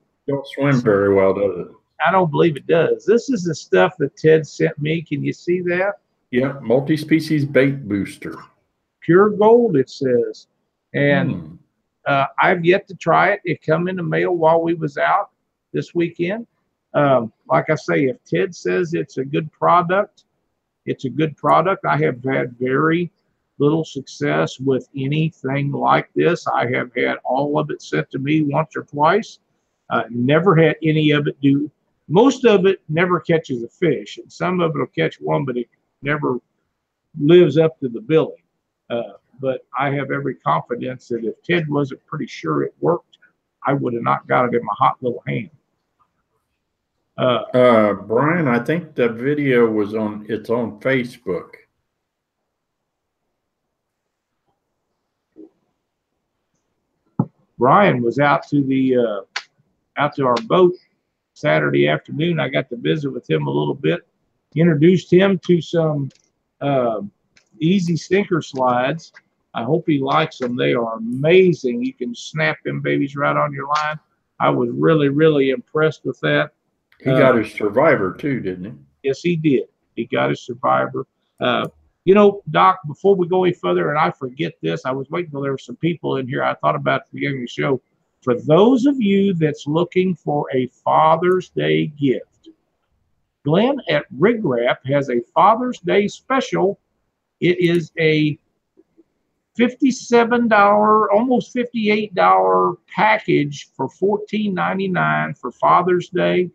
swim very well, does it? I don't believe it does. This is the stuff that Ted sent me. Can you see that? Yep, multi-species bait booster. Pure gold, it says. And I've yet to try it. It come in the mail while we was out this weekend. Like I say, if Ted says it's a good product, it's a good product. I have had very little success with anything like this. I have had all of it sent to me once or twice. Never had any of it do. Most of it never catches a fish, and some of it will catch one, but it never lives up to the billing. But I have every confidence that if Ted wasn't pretty sure it worked, I would have not got it in my hot little hand. Brian, I think the video was on Facebook. Brian was out to our boat Saturday afternoon. I got to visit with him a little bit, introduced him to some easy sinker slides. I hope he likes them. They are amazing. You can snap them babies right on your line. I was really, really impressed with that. He got his Survivor too, didn't he? Yes, he did. He got his Survivor. You know, Doc, before we go any further, and I forget this, I was waiting till there were some people in here. I thought about at the beginning of the show. For those of you that's looking for a Father's Day gift, Glenn at RigRap has a Father's Day special. It is a $57, almost $58 package for $14.99 for Father's Day.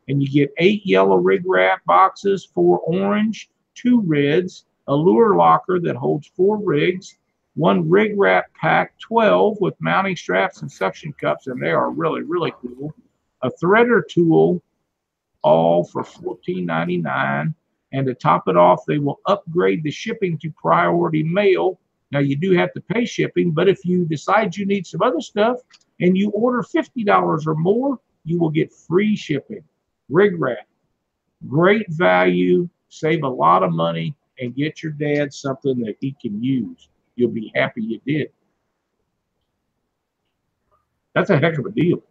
And you get 8 yellow RigRap boxes, 4 orange, 2 reds, a lure locker that holds 4 rigs, 1 RigRap pack 12 with mounting straps and suction cups, and they are really, really cool. A threader tool, all for $14.99. And to top it off, they will upgrade the shipping to priority mail. Now, you do have to pay shipping, but if you decide you need some other stuff and you order $50 or more, you will get free shipping. RigRap, great value, save a lot of money, and get your dad something that he can use. You'll be happy you did. That's a heck of a deal.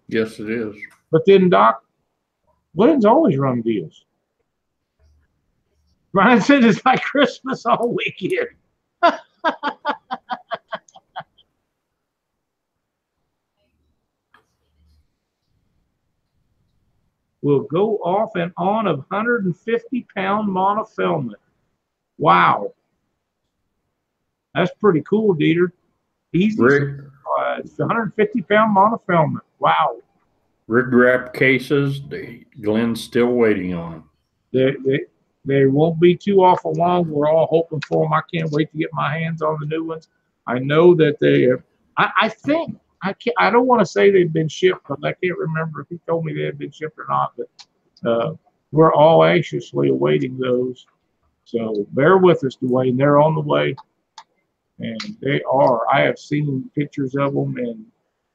Yes, it is. But then, Doc, Glenn's always run deals. Brian said it's like Christmas all weekend. Will go off and on of 150-pound monofilament. Wow. That's pretty cool, Dieter. Easy. It's 150-pound monofilament. Wow. RigRap cases, Glenn's still waiting on them. They won't be too awful long. We're all hoping for them. I can't wait to get my hands on the new ones. I know that they have, I think, I don't want to say they've been shipped because I can't remember if he told me they had been shipped or not, but we're all anxiously awaiting those. So bear with us, Dwayne. They're on the way. And they are. I have seen pictures of them, and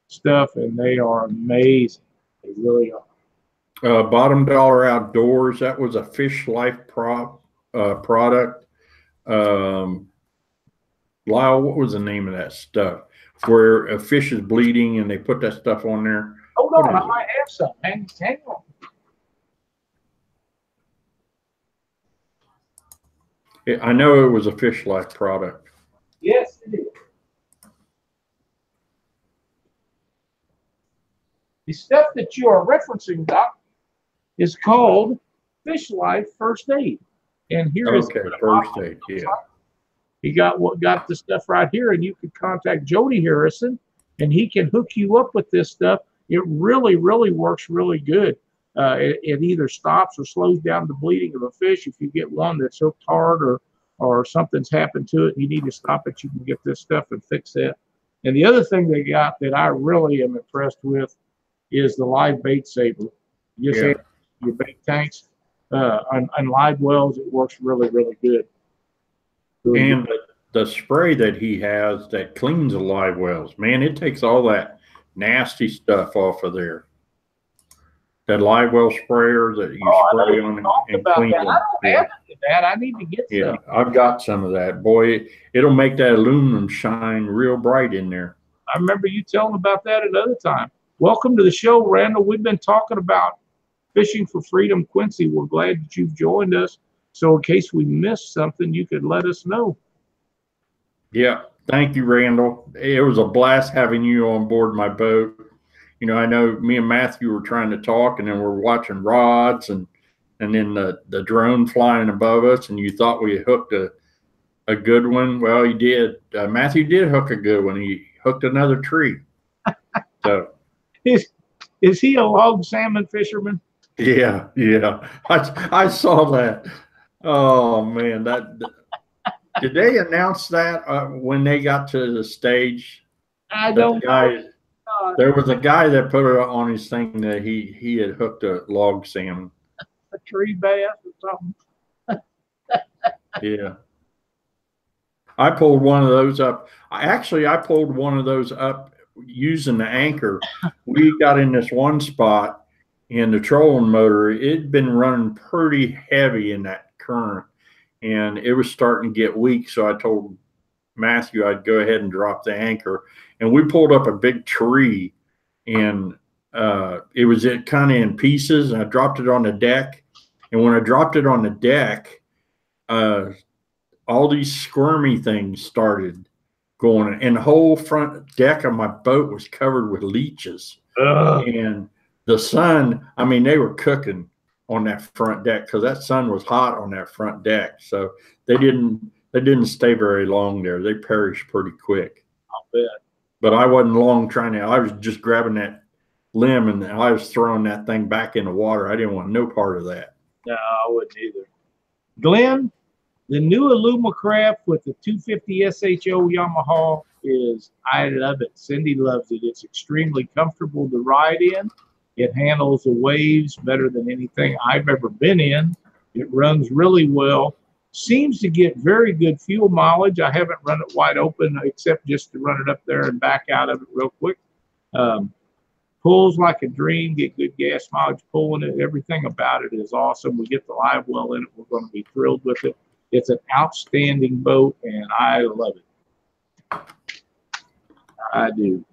stuff, and they are amazing. They really are. Bottom Dollar Outdoors, that was a Fish Life product. Lyle, what was the name of that stuff? Where a fish is bleeding and they put that stuff on there. Hold on, I might have some. Hang on. I know it was a Fish Life product. Yes, it is. The stuff that you are referencing, Doc, is called Fish Life First Aid. And here is First Aid, yeah. You got the stuff right here, and you can contact Jody Harrison, and he can hook you up with this stuff. It really, really works really good. It either stops or slows down the bleeding of a fish. If you get one that's hooked hard or something's happened to it, you need to stop it. You can get this stuff and fix it. And the other thing they got that I really am impressed with is the live bait saver. You say your bait tanks on live wells, it works really, really good. And the spray that he has that cleans the live wells, man, it takes all that nasty stuff off of there. That live well sprayer that you spray on and clean them. I don't have that. I need to get some. Yeah, I've got some of that. Boy, it'll make that aluminum shine real bright in there. I remember you telling about that another time. Welcome to the show, Randall. We've been talking about Fishing for Freedom Quincy. We're glad that you've joined us. So in case we missed something, you could let us know. Yeah, thank you, Randall. It was a blast having you on board my boat. You know, I know me and Matthew were trying to talk, and then we're watching rods and then the drone flying above us, and you thought we hooked a good one. Well, he did. Matthew did hook a good one. He hooked another tree. So is he a log salmon fisherman? Yeah. I saw that. Oh man, did they announce that when they got to the stage? I don't know. There was a guy that put it on his thing that he had hooked a log salmon. A tree bass or something. Yeah. I pulled one of those up. I pulled one of those up using the anchor. We got in this one spot, and the trolling motor, it'd been running pretty heavy in that current, and it was starting to get weak. So I told Matthew I'd go ahead and drop the anchor, and we pulled up a big tree, and it was kind of in pieces, and I dropped it on the deck. And when I dropped it on the deck, all these squirmy things started going, and the whole front deck of my boat was covered with leeches. And the sun, I mean, they were cooking on that front deck because that sun was hot on that front deck. So they didn't stay very long there. They perished pretty quick. I'll bet. But I wasn't long I was just grabbing that limb and I was throwing that thing back in the water. I didn't want no part of that. No, I wouldn't either. Glenn, the new Alumacraft with the 250 SHO Yamaha I love it. Cindy loves it. It's extremely comfortable to ride in. It handles the waves better than anything I've ever been in. It runs really well. Seems to get very good fuel mileage. I haven't run it wide open except just to run it up there and back out of it real quick. Pulls like a dream, get good gas mileage pulling it. Everything about it is awesome. We get the live well in it. We're going to be thrilled with it. It's an outstanding boat, and I love it. I do.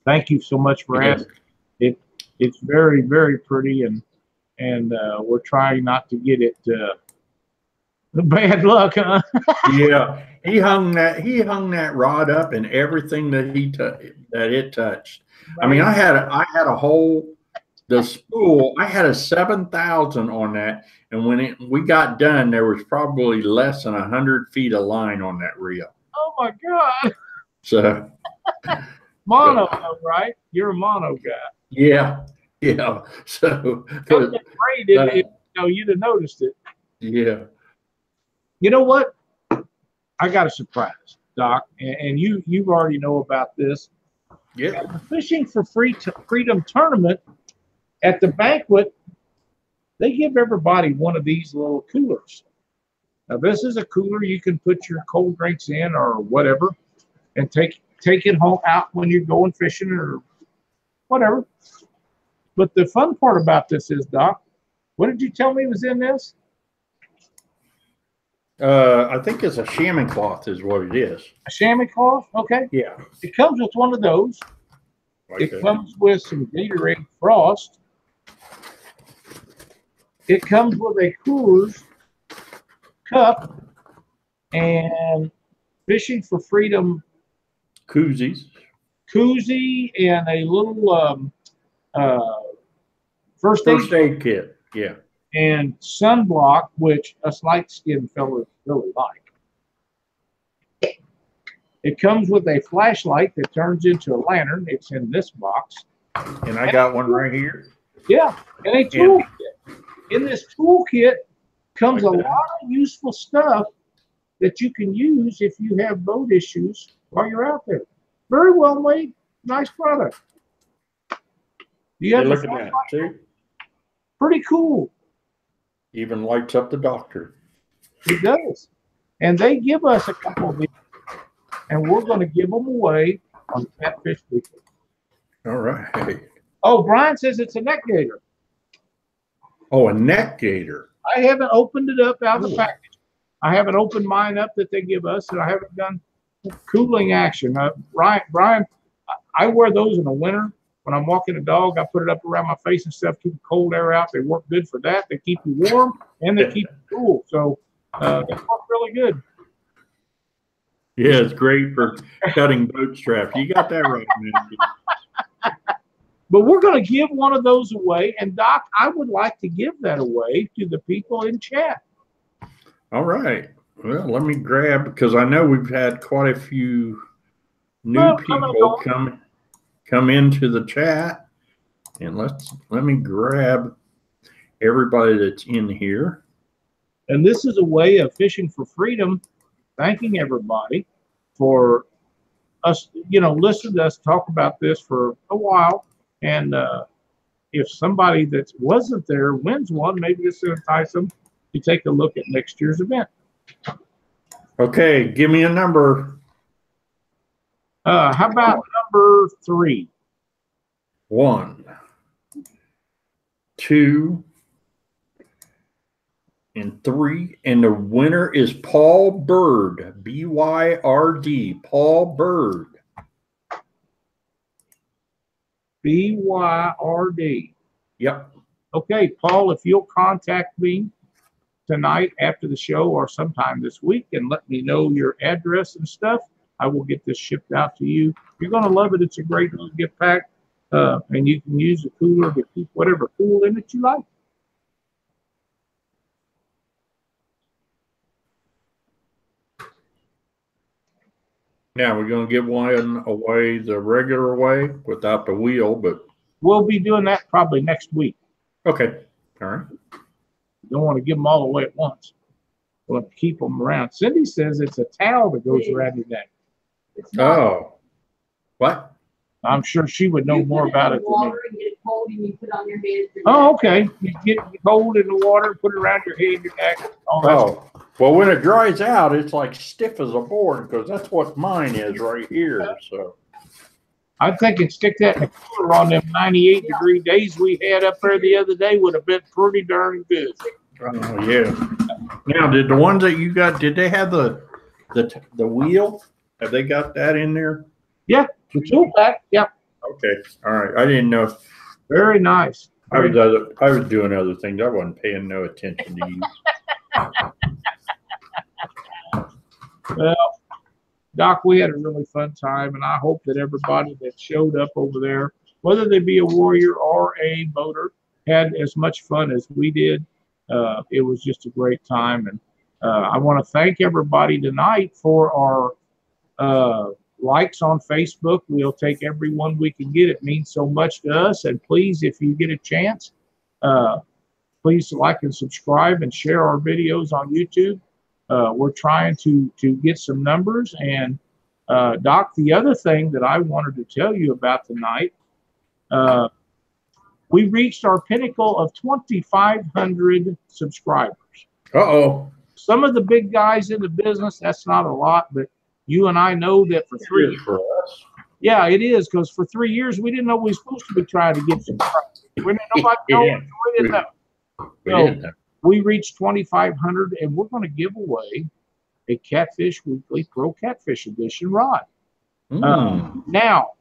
Thank you so much for asking. It's very, very pretty, and we're trying not to get it bad luck, huh? Yeah, he hung that rod up and everything that it touched. I mean, I had the spool. I had a 7,000 on that, and when we got done, there was probably less than 100 feet of line on that reel. Oh my God! So mono, right? You're a mono guy. Yeah. So you'd have noticed it. Yeah. You know what? I got a surprise, Doc, and you already know about this. Yeah. At the Fishing for Freedom tournament at the banquet, they give everybody one of these little coolers. Now, this is a cooler you can put your cold drinks in or whatever, and take it home out when you're going fishing or whatever. But the fun part about this is, Doc, what did you tell me was in this? I think it's a chamois cloth is what it is. A chamois cloth? Okay. Yeah. It comes with one of those. Like It comes with some Gatorade Frost. It comes with a Coors cup and Fishing for Freedom koozies. koozie and a little first aid kit. Yeah. And sunblock, which us light-skinned fellas really like. It comes with a flashlight that turns into a lantern. It's in this box. And I got one right here. Yeah, and a toolkit. In this toolkit comes a lot of useful stuff that you can use if you have boat issues while you're out there. Very well made, nice product. You have look at that, too. Pretty cool. Even lights up the doctor. It does. And they give us a couple of these, and we're going to give them away on Catfish Weekly. All right. Oh, Brian says it's a neck gator. Oh, a neck gator. I haven't opened it up out of the package. I haven't opened mine up that they give us, and I haven't done cooling action. Brian, I wear those in the winter. When I'm walking a dog, I put it up around my face and stuff, keep the cold air out. They work good for that. They keep you warm, and they keep you cool. So they work really good. Yeah, it's great for cutting boat straps. You got that right, man. But we're going to give one of those away. And, Doc, I would like to give that away to the people in chat. All right. Well, let me grab, because I know we've had quite a few new people come into the chat. And let me grab everybody that's in here. And this is a way of Fishing for Freedom, thanking everybody for us, listening to us talk about this for a while. And if somebody that wasn't there wins one, maybe this will entice them to take a look at next year's event. Okay, give me a number. How about number 3? 1, 2, and 3. And the winner is Paul Bird, B-Y-R-D, Paul Bird. B-Y-R-D. Yep. Okay, Paul, if you'll contact me tonight after the show or sometime this week and let me know your address and stuff, I will get this shipped out to you. You're going to love it. It's a great little gift pack, and you can use the cooler to keep whatever cool in it you like. Now we're going to give one away the regular way without the wheel, but we'll be doing that probably next week. Okay. All right. Don't want to give them all away at once. We'll have to keep them around. Cindy says it's a towel that goes around your neck. Oh. What? I'm sure she would know more about it than me. And get it cold and you put on your head. Oh, okay. You get cold in the water, put it around your head, your neck. Oh. Well, when it dries out, it's like stiff as a board because that's what mine is right here. So I'm thinking stick that in the cooler on them 98-degree days we had up there the other day would have been pretty darn good. Oh, yeah. Now, did the ones that you got, did they have the wheel? Have they got that in there? Yeah, the tool pack. Yep. Okay. All right. I didn't know. Very nice. I was doing other things. I wasn't paying no attention to you. Well, Doc, we had a really fun time, and I hope that everybody that showed up over there, whether they be a warrior or a boater, had as much fun as we did. It was just a great time, and I want to thank everybody tonight for our likes on Facebook. We'll take every one we can get. It means so much to us, and please, if you get a chance, please like and subscribe and share our videos on YouTube. We're trying to get some numbers. And Doc, the other thing that I wanted to tell you about tonight, we reached our pinnacle of 2,500 subscribers. Uh-oh. Some of the big guys in the business, that's not a lot, but you and I know that for for us. Yeah, it is, because for 3 years we didn't know we were supposed to be trying to get subscribers. We didn't nobody know. Yeah. We didn't know. We So didn't know. we reached 2,500, and we're going to give away a Catfish Weekly Pro Catfish Edition rod. Now,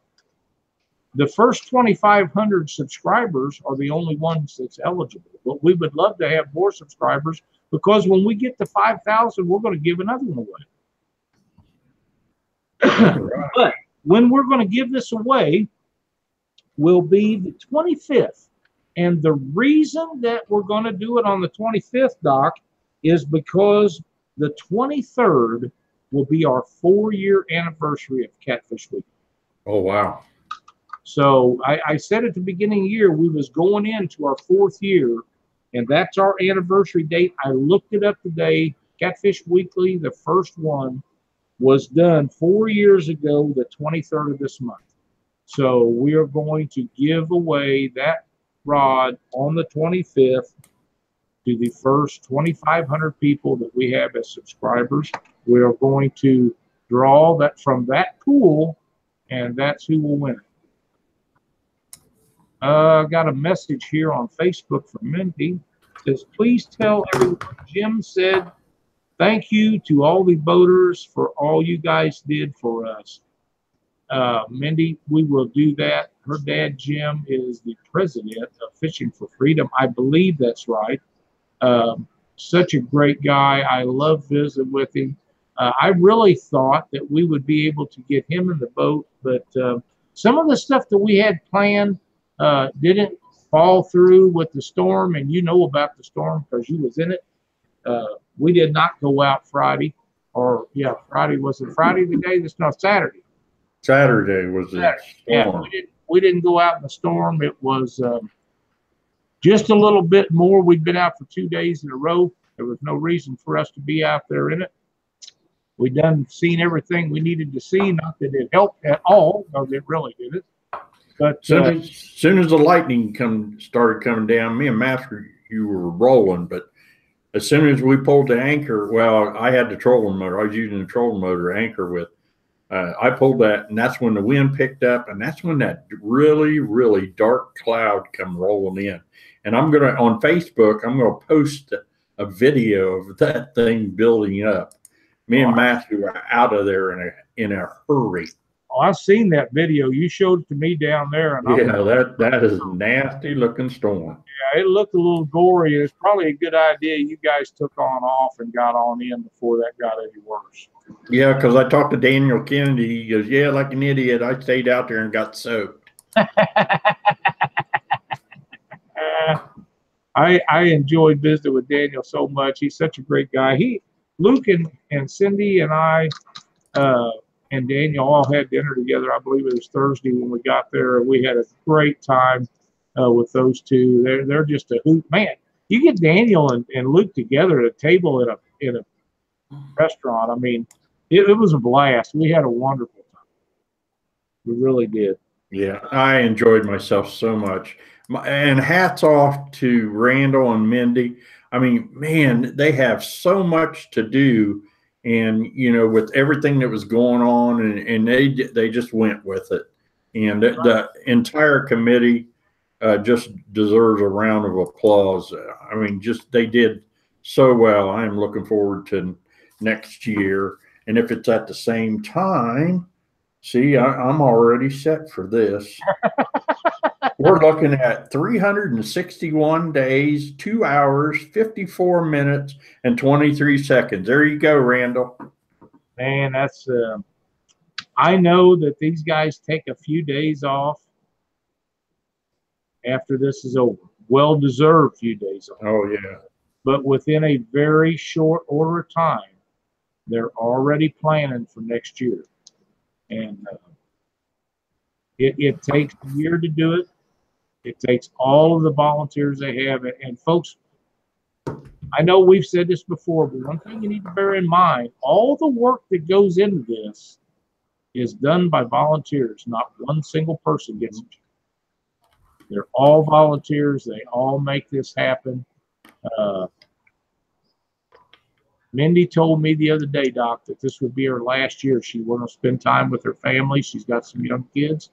the first 2,500 subscribers are the only ones that's eligible. But we would love to have more subscribers, because when we get to 5,000, we're going to give another one away. But when we're going to give this away will be the 25th. And the reason that we're going to do it on the 25th, Doc, is because the 23rd will be our 4-year anniversary of Catfish Week. Oh, wow. So I said at the beginning of the year, we was going into our 4th year, and that's our anniversary date. I looked it up today. Catfish Weekly, the first one, was done 4 years ago, the 23rd of this month. So we are going to give away that rod on the 25th to the first 2,500 people that we have as subscribers. We are going to draw that from that pool, and that's who will win it. I got a message here on Facebook from Mindy. It says, please tell everyone Jim said thank you to all the boaters for all you guys did for us. Mindy, we will do that. Her dad, Jim, is the president of Fishing for Freedom. I believe that's right. Such a great guy. I love visiting with him. I really thought that we would be able to get him in the boat, but some of the stuff that we had planned didn't fall through with the storm, and you know about the storm because you was in it. We did not go out Friday, or Friday. Was it Friday the day? That's not Saturday. Saturday was the storm. Yeah, we didn't go out in the storm. It was just a little bit more. We'd been out for 2 days in a row. There was no reason for us to be out there in it. We done seen everything we needed to see. Not that it helped at all, because it really didn't. But soon as the lightning started coming down, me and Master, you were rolling. But as soon as we pulled the anchor, well, I had the trolling motor. I was using the trolling motor anchor with. I pulled that, and that's when the wind picked up, and that's when that really, really dark cloud come rolling in. And I'm gonna on Facebook, I'm gonna post a video of that thing building up. Me and Matthew were out of there in a hurry. Oh, I've seen that video. You showed it to me down there, and that is a nasty looking storm. Yeah, it looked a little gory. It's probably a good idea you guys took on off and got on in before that got any worse. Yeah, because I talked to Daniel Kennedy. He goes, yeah, like an idiot, I stayed out there and got soaked. I enjoyed visiting with Daniel so much. He's such a great guy. Luke and Cindy and I and Daniel all had dinner together. I believe it was Thursday when we got there. We had a great time with those two. They're just a hoot. Man, you get Daniel and Luke together at a table in a restaurant. I mean, it was a blast. We had a wonderful time. We really did. Yeah, I enjoyed myself so much. And hats off to Randall and Mindy. I mean, man, they have so much to do. And, you know, with everything that was going on, and they just went with it. And the entire committee just deserves a round of applause. I mean, they did so well. I am looking forward to next year. And if it's at the same time, see, I'm already set for this. We're looking at 361 days, 2 hours, 54 minutes, and 23 seconds. There you go, Randall. Man, that's I know that these guys take a few days off after this is over. Well-deserved few days off. Oh, yeah. But within a very short order of time, they're already planning for next year. And it takes a year to do it. It takes all of the volunteers they have. And folks, I know we've said this before, but one thing you need to bear in mind, all the work that goes into this is done by volunteers. Not one single person gets it. They're all volunteers. They all make this happen. Mindy told me the other day, Doc, that this would be her last year. She wanted to spend time with her family. She's got some young kids.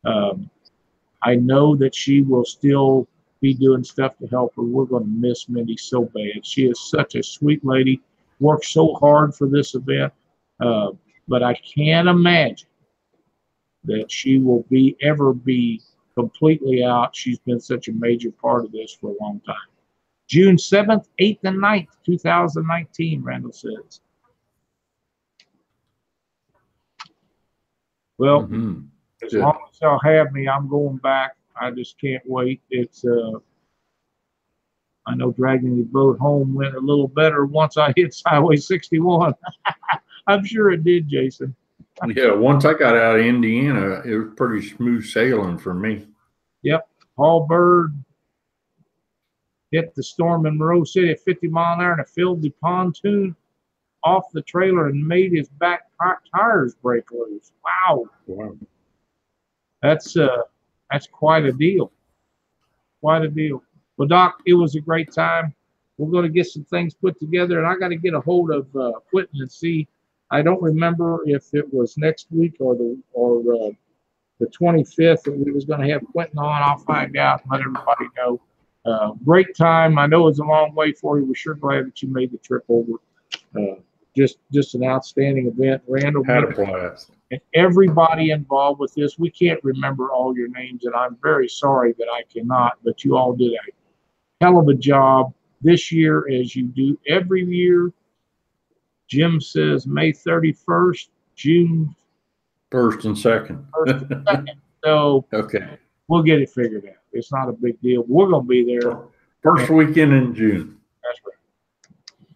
I know that she will still be doing stuff to help her. We're going to miss Mindy so bad. She is such a sweet lady, worked so hard for this event. But I can't imagine that she will ever be completely out. She's been such a major part of this for a long time. June 7th, 8th, and 9th, 2019, Randall says. Well, as long as they'll have me, I'm going back. I just can't wait. It's I know dragging the boat home went a little better once I hit Highway 61. I'm sure it did, Jason. Yeah, once I got out of Indiana, it was pretty smooth sailing for me. Yep. Paul Bird hit the storm in Monroe City at 50 mile an hour and it filled the pontoon off the trailer and made his back tires break loose. Wow. That's quite a deal. Quite a deal. Well, Doc, it was a great time. We're going to get some things put together, and I got to get a hold of Quentin and see. I don't remember if it was next week or the 25th that we was going to have Quentin on. I'll find out and let everybody know. Great time. I know it's a long way for you. We're sure glad that you made the trip over. Just an outstanding event. Randall, had a blast. And everybody involved with this. We can't remember all your names, and I'm very sorry that I cannot, but you all did a hell of a job this year as you do every year. Jim says May 31st, June 1st and 2nd. 1st and 2nd. So okay, we'll get it figured out. It's not a big deal. We're going to be there. First weekend in June. That's right.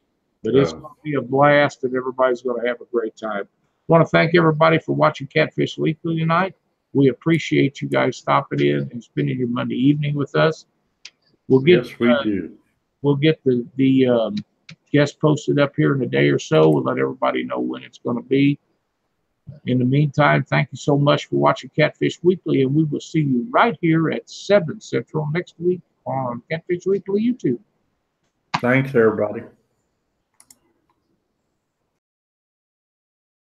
But it's going to be a blast, and everybody's going to have a great time. I want to thank everybody for watching Catfish Weekly tonight. We appreciate you guys stopping in and spending your Monday evening with us. We'll get, yes, we do. We'll get the guest posted up here in a day or so. We'll let everybody know when it's going to be. In the meantime, thank you so much for watching Catfish Weekly, and we will see you right here at 7 Central next week on Catfish Weekly YouTube. Thanks, everybody.